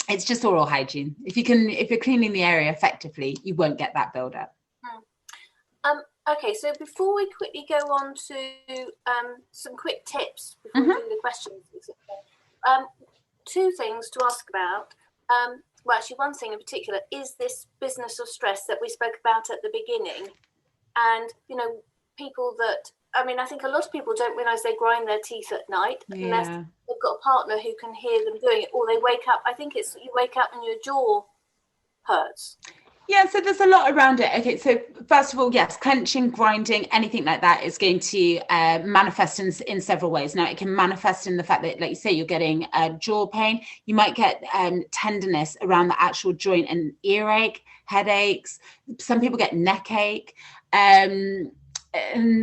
it's just oral hygiene. If you're cleaning the area effectively, you won't get that buildup. Okay, so before we quickly go on to some quick tips before we do the questions, two things to ask about. Well, actually, one thing in particular is this business of stress that we spoke about at the beginning. And, people that, I think a lot of people don't realise they grind their teeth at night unless they've got a partner who can hear them doing it, or they wake up. I think it's you wake up and your jaw hurts. Yeah, so there's a lot around it. Okay, so first of all, yes, clenching, grinding, anything like that is going to manifest in several ways. Now, it can manifest in the fact that, like you say, you're getting jaw pain. You might get tenderness around the actual joint and earache, headaches. Some people get neck ache. And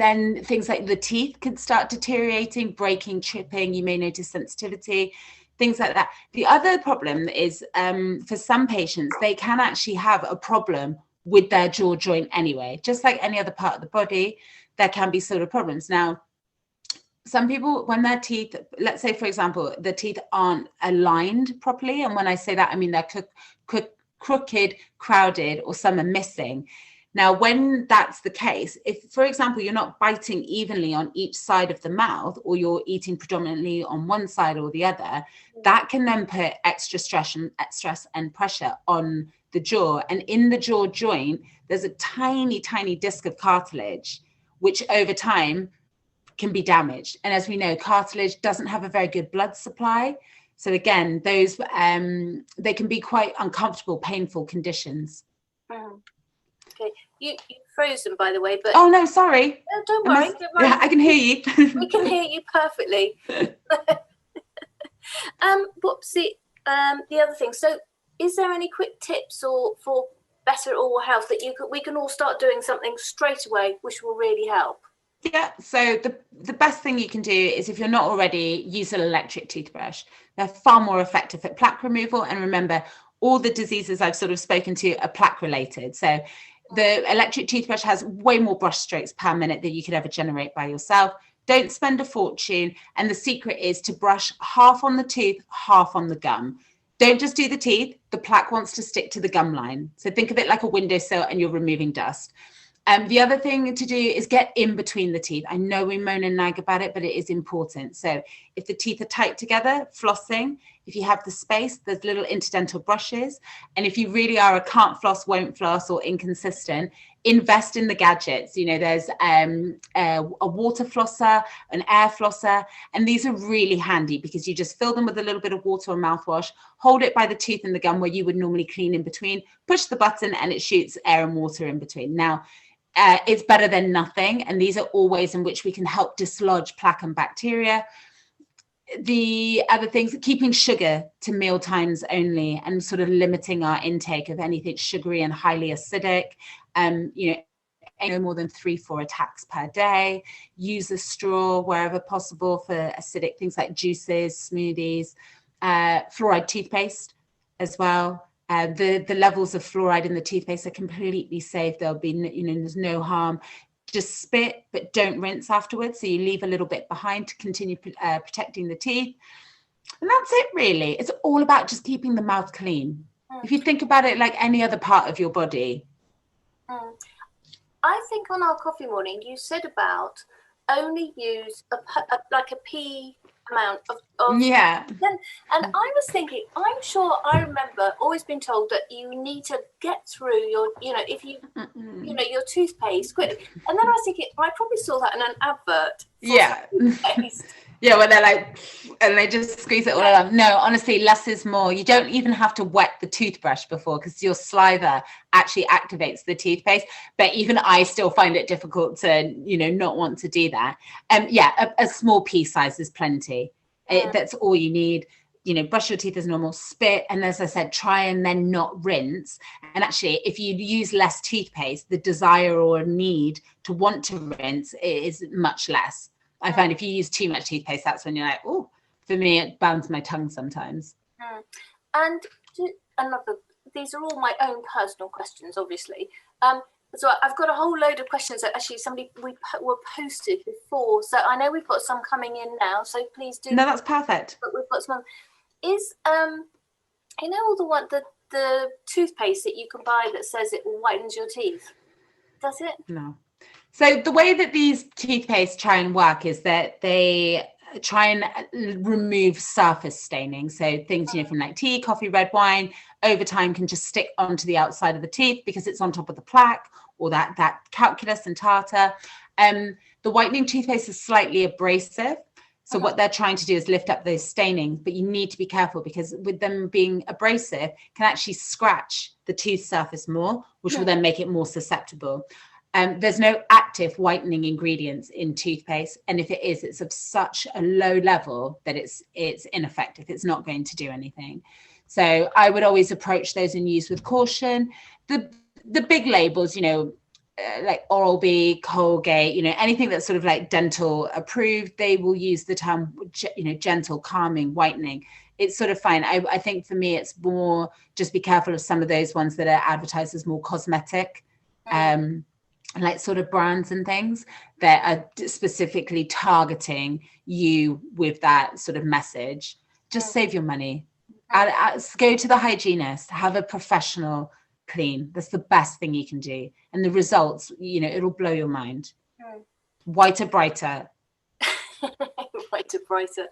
then things like the teeth could start deteriorating, breaking, chipping. You may notice sensitivity, things like that. The other problem is for some patients, they can actually have a problem with their jaw joint anyway. Just like any other part of the body, there can be sort of problems. Now, some people, when their teeth, let's say, for example, the teeth aren't aligned properly. And when I say that, I mean they're crooked, crowded, or some are missing. Now, when that's the case, if, for example, you're not biting evenly on each side of the mouth, or you're eating predominantly on one side or the other, that can then put extra stress and pressure on the jaw. And in the jaw joint, there's a tiny, tiny disc of cartilage, which over time can be damaged. And as we know, cartilage doesn't have a very good blood supply. So again, those they can be quite uncomfortable, painful conditions. Okay, you frozen, by the way, but oh no, sorry. No, don't worry. Yeah, I can hear you. We can hear you perfectly. The other thing. So, is there any quick tips or for better oral health that we can all start doing something straight away, which will really help? Yeah. So the best thing you can do is, if you're not already, use an electric toothbrush. They're far more effective at plaque removal. And remember, all the diseases I've sort of spoken to are plaque related. So the electric toothbrush has way more brush strokes per minute than you could ever generate by yourself. Don't spend a fortune. And the secret is to brush half on the tooth, half on the gum. Don't just do the teeth. The plaque wants to stick to the gum line. So think of it like a windowsill and you're removing dust. The other thing to do is get in between the teeth. I know we moan and nag about it, but it is important. So if the teeth are tight together, flossing. If you have the space, there's little interdental brushes. And if you really are a can't floss, won't floss, or inconsistent, invest in the gadgets. You know, there's a water flosser, an air flosser, and these are really handy because you just fill them with a little bit of water or mouthwash, hold it by the tooth and the gum where you would normally clean in between, push the button and it shoots air and water in between. Now, it's better than nothing, and these are all ways in which we can help dislodge plaque and bacteria. The other things, keeping sugar to meal times only and sort of limiting our intake of anything sugary and highly acidic. You know, no more than 3-4 attacks per day. Use a straw wherever possible for acidic things like juices, smoothies. Fluoride toothpaste as well. The levels of fluoride in the toothpaste are completely safe. There'll be, you know, there's no harm. Just spit, but don't rinse afterwards. So you leave a little bit behind to continue protecting the teeth. And that's it, really. It's all about just keeping the mouth clean. If you think about it like any other part of your body. I think on our coffee morning, you said about only use like a pea amount of yeah. And I was thinking, I'm sure I remember always being told that you need to get through your, you know, if you, you know, your toothpaste quickly. And then I was thinking, I probably saw that in an advert. Yeah. Yeah, where they're like, and they just squeeze it all out. No, honestly, less is more. You don't even have to wet the toothbrush before because your saliva actually activates the toothpaste. But even I still find it difficult to, you know, not want to do that. Yeah, a small pea size is plenty. That's all you need. You know, brush your teeth as normal, spit, and as I said, try and then not rinse. And actually, if you use less toothpaste, the desire or need to want to rinse is much less. I find if you use too much toothpaste, that's when you're like, oh, for me, it burns my tongue sometimes. And these are all my own personal questions, obviously. So I've got a whole load of questions that actually were posted before. So I know we've got some coming in now. So please do. No, that's perfect. But we've got some. Is you know, all the toothpaste that you can buy that says it whitens your teeth? Does it? No. So the way that these toothpaste try and work is that they try and remove surface staining. So things, you know, from like tea, coffee, red wine, over time can just stick onto the outside of the teeth because it's on top of the plaque or that calculus and tartar. The whitening toothpaste is slightly abrasive. So what they're trying to do is lift up those stainings, but you need to be careful because with them being abrasive can actually scratch the tooth surface more, which will then make it more susceptible. There's no active whitening ingredients in toothpaste. And if it is, it's of such a low level that it's ineffective. It's not going to do anything. So I would always approach those and use with caution. The big labels, you know, like Oral-B, Colgate, you know, anything that's sort of like dental approved, they will use the term, you know, gentle, calming, whitening. It's sort of fine. I think for me, it's more just be careful of some of those ones that are advertised as more cosmetic. Like sort of brands and things that are specifically targeting you with that sort of message. Just save your money. Go to the hygienist, have a professional clean. That's the best thing you can do. And the results, you know, it'll blow your mind. Whiter, brighter. Whiter, brighter.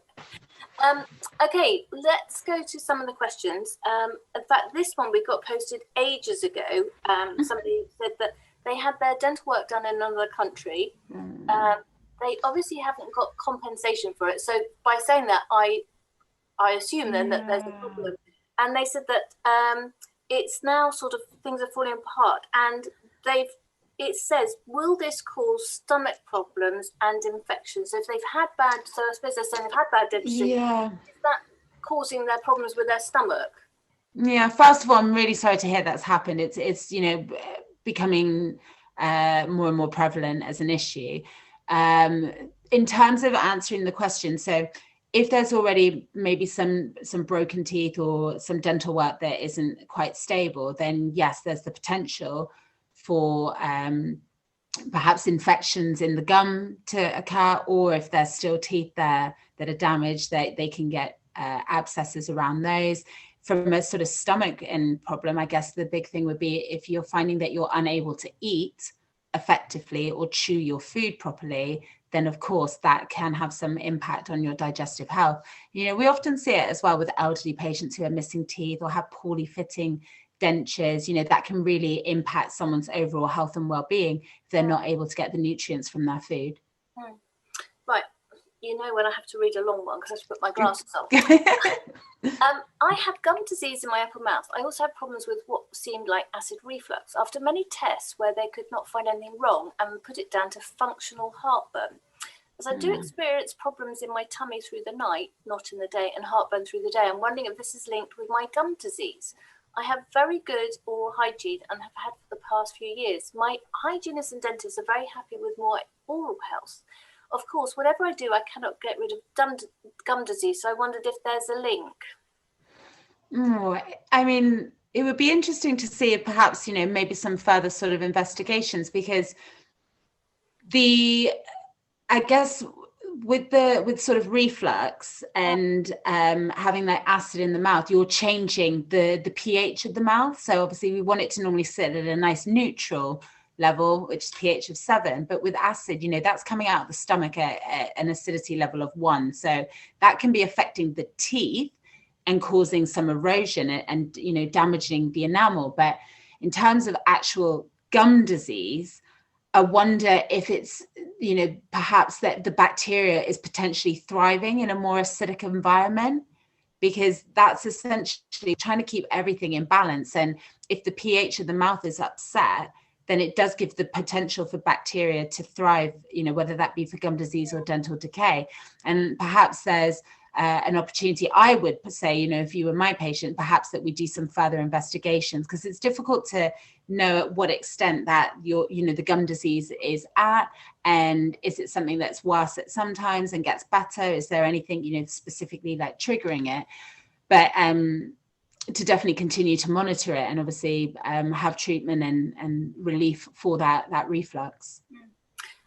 Okay, let's go to some of the questions. In fact, this one we got posted ages ago. Somebody said that they had their dental work done in another country. They obviously haven't got compensation for it. So by saying that, I assume then that there's a problem. And they said that it's now sort of things are falling apart. And it says, will this cause stomach problems and infections? So if they've had so I suppose they're saying they've had bad dentistry. Yeah. Is that causing their problems with their stomach? Yeah, first of all, I'm really sorry to hear that's happened. It's you know, becoming more and more prevalent as an issue. In terms of answering the question, so if there's already maybe some broken teeth or some dental work that isn't quite stable, then yes, there's the potential for perhaps infections in the gum to occur, or if there's still teeth there that are damaged, they can get abscesses around those. From a sort of stomach and problem, I guess the big thing would be if you're finding that you're unable to eat effectively or chew your food properly, then of course that can have some impact on your digestive health. You know, we often see it as well with elderly patients who are missing teeth or have poorly fitting dentures, that can really impact someone's overall health and well-being if they're not able to get the nutrients from their food. Right. When I have to read a long one because I have to put my glasses on. I had gum disease in my upper mouth. I also had problems with what seemed like acid reflux. After many tests where they could not find anything wrong and put it down to functional heartburn. As I do experience problems in my tummy through the night, not in the day, and heartburn through the day, I'm wondering if this is linked with my gum disease. I have very good oral hygiene and have had for the past few years. My hygienists and dentists are very happy with my oral health. Of course, whatever I do, I cannot get rid of gum disease, so I wondered if there's a link. I mean, it would be interesting to see if perhaps, maybe some further sort of investigations, because I guess with sort of reflux and having that acid in the mouth, you're changing the pH of the mouth. So obviously we want it to normally sit at a nice neutral level, which is pH of 7, but with acid, that's coming out of the stomach at an acidity level of 1. So that can be affecting the teeth and causing some erosion and damaging the enamel. But in terms of actual gum disease, I wonder if it's, perhaps that the bacteria is potentially thriving in a more acidic environment, because that's essentially trying to keep everything in balance. And if the pH of the mouth is upset, then it does give the potential for bacteria to thrive, whether that be for gum disease or dental decay. And perhaps there's an opportunity, I would say, if you were my patient, perhaps that we do some further investigations, because it's difficult to know at what extent that the gum disease is at, and is it something that's worse at sometimes and gets better? Is there anything, specifically like triggering it? But to definitely continue to monitor it and obviously have treatment and relief for that reflux.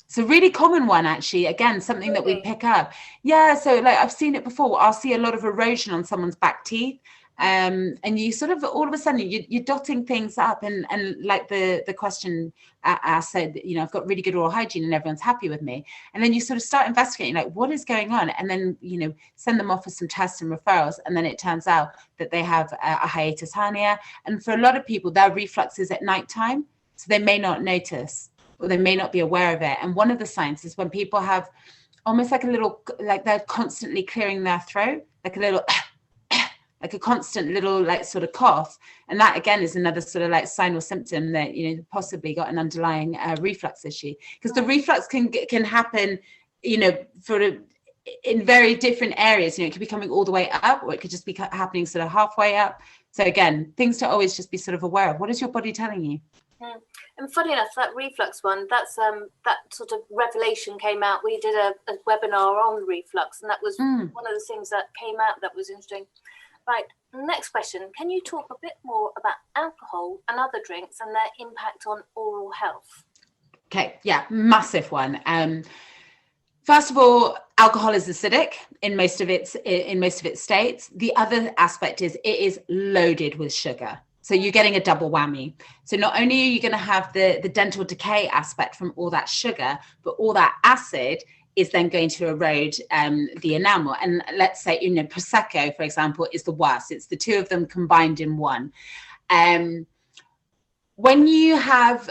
It's a really common one, actually. Again, something that we pick up. Yeah, so like I've seen it before. I'll see a lot of erosion on someone's back teeth. And you sort of all of a sudden you're dotting things up, and like the question I said, I've got really good oral hygiene and everyone's happy with me, and then you sort of start investigating like what is going on, and then send them off for some tests and referrals, and then it turns out that they have a hiatus hernia, and for a lot of people their reflux is at nighttime, so they may not notice or they may not be aware of it. And one of the signs is when people have almost like a little, like they're constantly clearing their throat, like a little like a constant little like sort of cough, and that again is another sort of like sign or symptom that possibly got an underlying reflux issue, because the reflux can happen sort of in very different areas. It could be coming all the way up, or it could just be happening sort of halfway up. So again, things to always just be sort of aware of. What is your body telling you? And funny enough, that reflux one, that's that sort of revelation came out. We did a webinar on reflux, and that was one of the things that came out that was interesting. Right, next question. Can you talk a bit more about alcohol and other drinks and their impact on oral health? Okay, yeah, massive one. First of all, alcohol is acidic in most of its states. The other aspect is it is loaded with sugar. So you're getting a double whammy. So not only are you going to have the dental decay aspect from all that sugar, but all that acid is then going to erode the enamel. And let's say, Prosecco, for example, is the worst. It's the two of them combined in one. When you have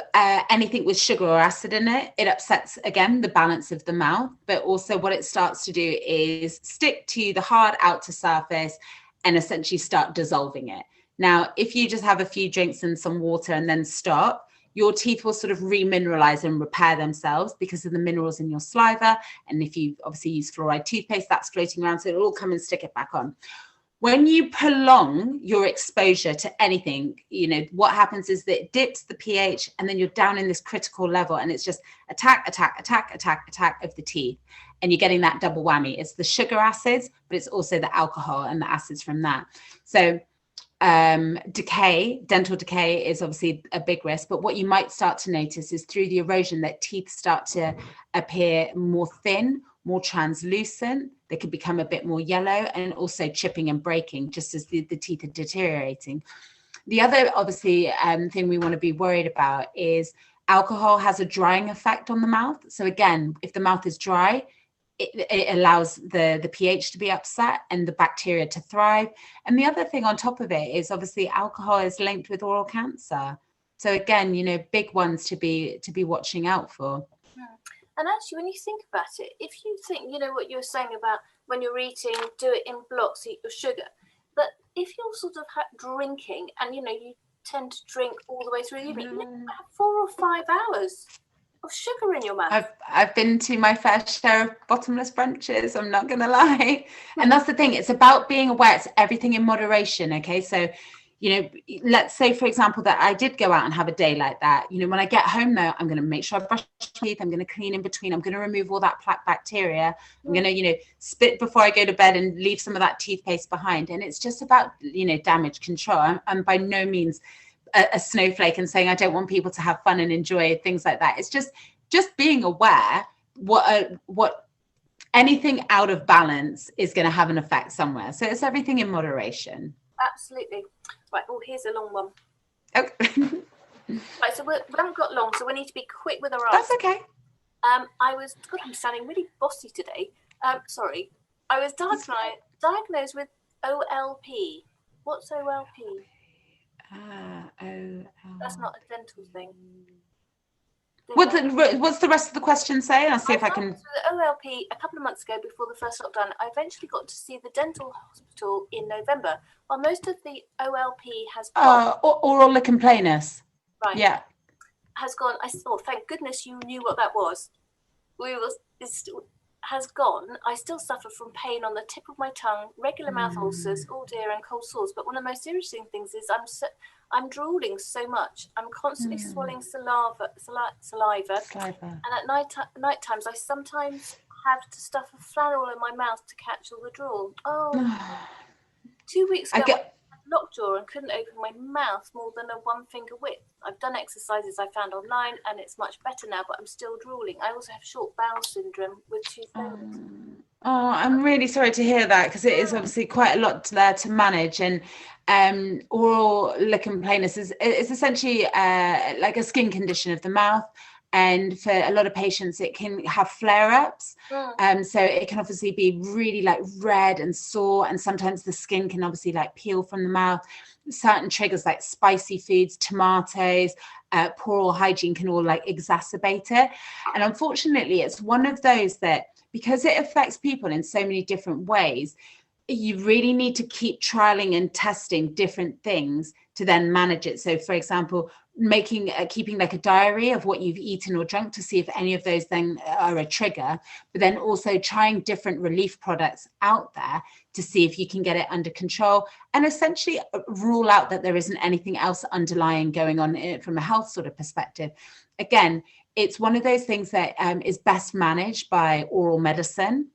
anything with sugar or acid in it, it upsets, again, the balance of the mouth. But also what it starts to do is stick to the hard outer surface and essentially start dissolving it. Now, if you just have a few drinks and some water and then stop, your teeth will sort of remineralize and repair themselves because of the minerals in your saliva. And if you obviously use fluoride toothpaste, that's floating around, so it'll all come and stick it back on. When you prolong your exposure to anything, what happens is that it dips the pH, and then you're down in this critical level, and it's just attack of the teeth. And you're getting that double whammy. It's the sugar acids, but it's also the alcohol and the acids from that. So dental decay is obviously a big risk, but what you might start to notice is through the erosion that teeth start to appear more thin, more translucent. They could become a bit more yellow, and also chipping and breaking just as the teeth are deteriorating. The other obviously thing we want to be worried about is alcohol has a drying effect on the mouth. So again, if the mouth is dry, it allows the pH to be upset and the bacteria to thrive. And the other thing on top of it is obviously alcohol is linked with oral cancer. So again, big ones to be watching out for. And actually, when you think about it, if you think, what you're saying about when you're eating, do it in blocks, eat your sugar. But if you're sort of drinking and, you tend to drink all the way through the evening, you have 4 or 5 hours of sugar in your mouth. I've been to my fair share of bottomless brunches, I'm not going to lie. And that's the thing. It's about being aware. It's everything in moderation. Okay. So, let's say, for example, that I did go out and have a day like that. When I get home, though, I'm going to make sure I brush my teeth. I'm going to clean in between. I'm going to remove all that plaque bacteria. I'm going to, spit before I go to bed and leave some of that toothpaste behind. And it's just about, damage control. I'm by no means a snowflake and saying I don't want people to have fun and enjoy things like that. It's just being aware what anything out of balance is going to have an effect somewhere. So it's everything in moderation. Absolutely. Right. Oh, here's a long one. Okay. Right. So we haven't got long, so we need to be quick with our answers. That's okay. I'm sounding really bossy today. Sorry. I was diagnosed with OLP. What's OLP? That's not a dental thing. What's the rest of the question say? I'll see if I can. The OLP a couple of months ago before the first lockdown. I eventually got to see the dental hospital in November. While most of the OLP has gone. Oral lichen planus. Right. Yeah. Has gone. I thought, thank goodness you knew what that was. Has gone. I still suffer from pain on the tip of my tongue, regular mouth ulcers, oh dear, and cold sores. But one of the most irritating things is I'm drooling so much. I'm constantly swallowing saliva. And at night times, I sometimes have to stuff a flannel in my mouth to catch all the drool. Oh, 2 weeks ago, I had lockjaw and couldn't open my mouth more than a 1 finger width. I've done exercises I found online and it's much better now, but I'm still drooling. I also have short bowel syndrome with tooth failure. Oh, I'm really sorry to hear that, because it is obviously quite a lot there to manage. And oral lichen planus is essentially like a skin condition of the mouth. And for a lot of patients, it can have flare-ups. So it can obviously be really like red and sore. And sometimes the skin can obviously like peel from the mouth. Certain triggers like spicy foods, tomatoes, poor oral hygiene can all like exacerbate it. And unfortunately, it's one of those that, because it affects people in so many different ways, you really need to keep trialing and testing different things to then manage it. So, for example, keeping like a diary of what you've eaten or drunk to see if any of those then are a trigger, but then also trying different relief products out there to see if you can get it under control and essentially rule out that there isn't anything else underlying going on from a health sort of perspective. Again, it's one of those things that is best managed by oral medicine,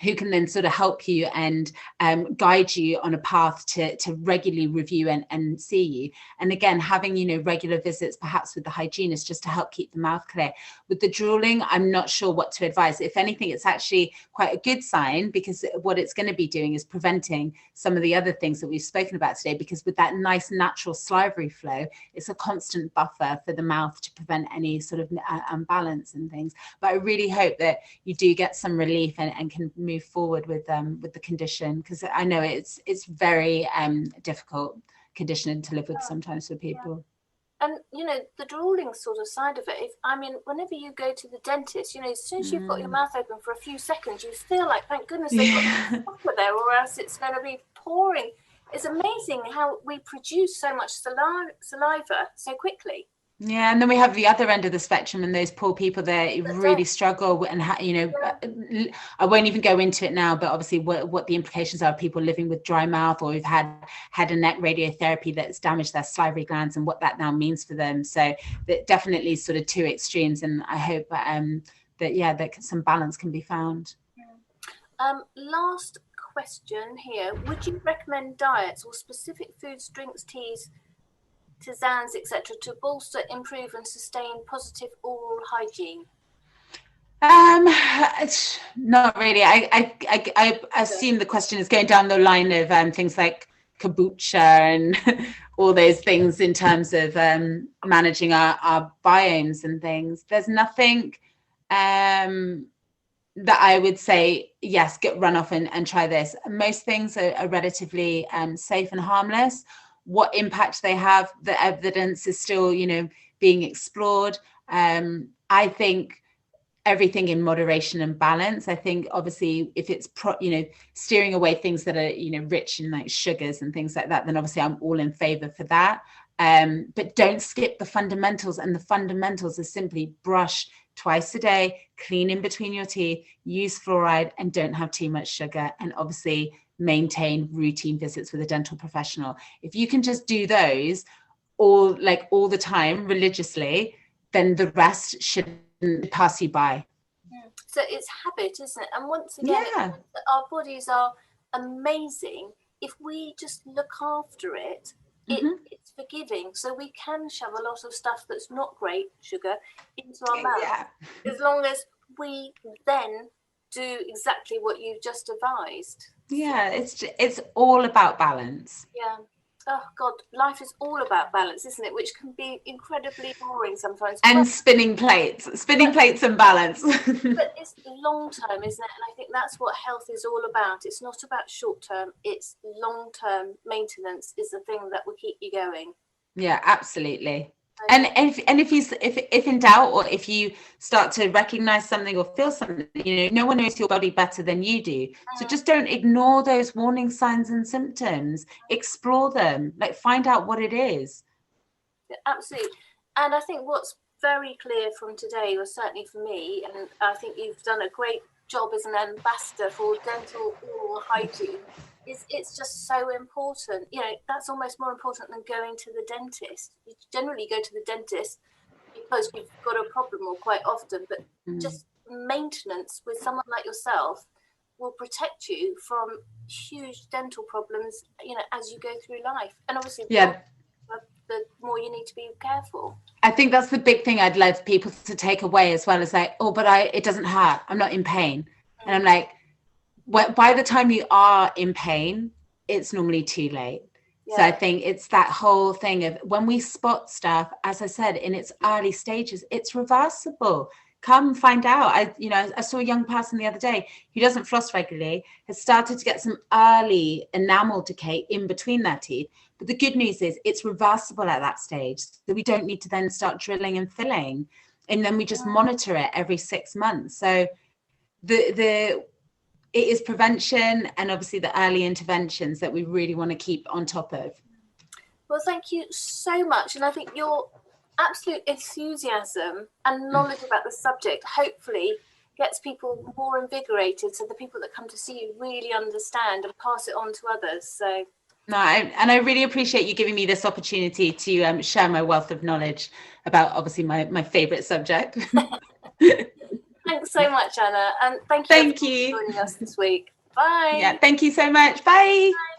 who can then sort of help you and guide you on a path to regularly review and see you. And again, having, regular visits, perhaps with the hygienist, just to help keep the mouth clear. With the drooling, I'm not sure what to advise. If anything, it's actually quite a good sign, because what it's going to be doing is preventing some of the other things that we've spoken about today, because with that nice natural salivary flow, it's a constant buffer for the mouth to prevent any sort of imbalance and things. But I really hope that you do get some relief and can move forward with the condition, because I know it's very difficult condition to live with sometimes for people. And the drooling sort of side of it, whenever you go to the dentist, as soon as you've got your mouth open for a few seconds, you feel like, thank goodness they've got water there, or else it's going to be pouring. It's amazing how we produce so much saliva so quickly. Yeah, and then we have the other end of the spectrum, and those poor people that really struggle, and I won't even go into it now, but obviously what the implications are of people living with dry mouth, or who've had head and neck radiotherapy that's damaged their salivary glands, and what that now means for them. So that definitely sort of two extremes, and I hope that some balance can be found. Last question here: would you recommend diets or specific foods, drinks, teas, tisanes, etc., to bolster, improve, and sustain positive oral hygiene? Not really. I assume the question is going down the line of things like kombucha and all those things in terms of managing our biomes and things. There's nothing that I would say, yes, run off and try this. Most things are relatively safe and harmless. What impact they have, the evidence is still, being explored. I think everything in moderation and balance. I think obviously if it's steering away things that are rich in like sugars and things like that, then obviously I'm all in favor for that. But don't skip the fundamentals, and the fundamentals are simply brush twice a day, clean in between your teeth, use fluoride, and don't have too much sugar, and obviously maintain routine visits with a dental professional. If you can just do those all the time religiously, then the rest shouldn't pass you by. So it's habit, isn't it? And once again, our bodies are amazing. If we just look after it, it's forgiving. So we can shove a lot of stuff that's not great, sugar, into our mouth, as long as we then do exactly what you've just advised. Yeah, it's all about balance. Yeah. Oh God, life is all about balance, isn't it? Which can be incredibly boring sometimes. And spinning plates and balance. But it's long term, isn't it? And I think that's what health is all about. It's not about short term. It's long term maintenance is the thing that will keep you going. Yeah, absolutely. And if in doubt, or if you start to recognize something or feel something, no one knows your body better than you do. So just don't ignore those warning signs and symptoms. Explore them, find out what it is. Absolutely. And I think what's very clear from today, or certainly for me, and I think you've done a great job as an ambassador for dental oral hygiene, is it's just so important. That's almost more important than going to the dentist. You generally go to the dentist because you've got a problem, or quite often, but just maintenance with someone like yourself will protect you from huge dental problems, as you go through life. And obviously, the more you need to be careful. I think that's the big thing I'd love people to take away, as well as it doesn't hurt. I'm not in pain. And I'm like, by the time you are in pain, it's normally too late. Yeah. So I think it's that whole thing of when we spot stuff, as I said, in its early stages, it's reversible. Come find out. I saw a young person the other day who doesn't floss regularly, has started to get some early enamel decay in between their teeth. But the good news is it's reversible at that stage. So we don't need to then start drilling and filling. And then we just monitor it every 6 months. So it is prevention and obviously the early interventions that we really want to keep on top of. Well, thank you so much. And I think your absolute enthusiasm and knowledge about the subject hopefully gets people more invigorated, so the people that come to see you really understand and pass it on to others. So no, I really appreciate you giving me this opportunity to share my wealth of knowledge about obviously my favorite subject. Thanks so much, Anna, and thank you for joining us this week. Bye. Yeah, thank you so much. Bye. Bye.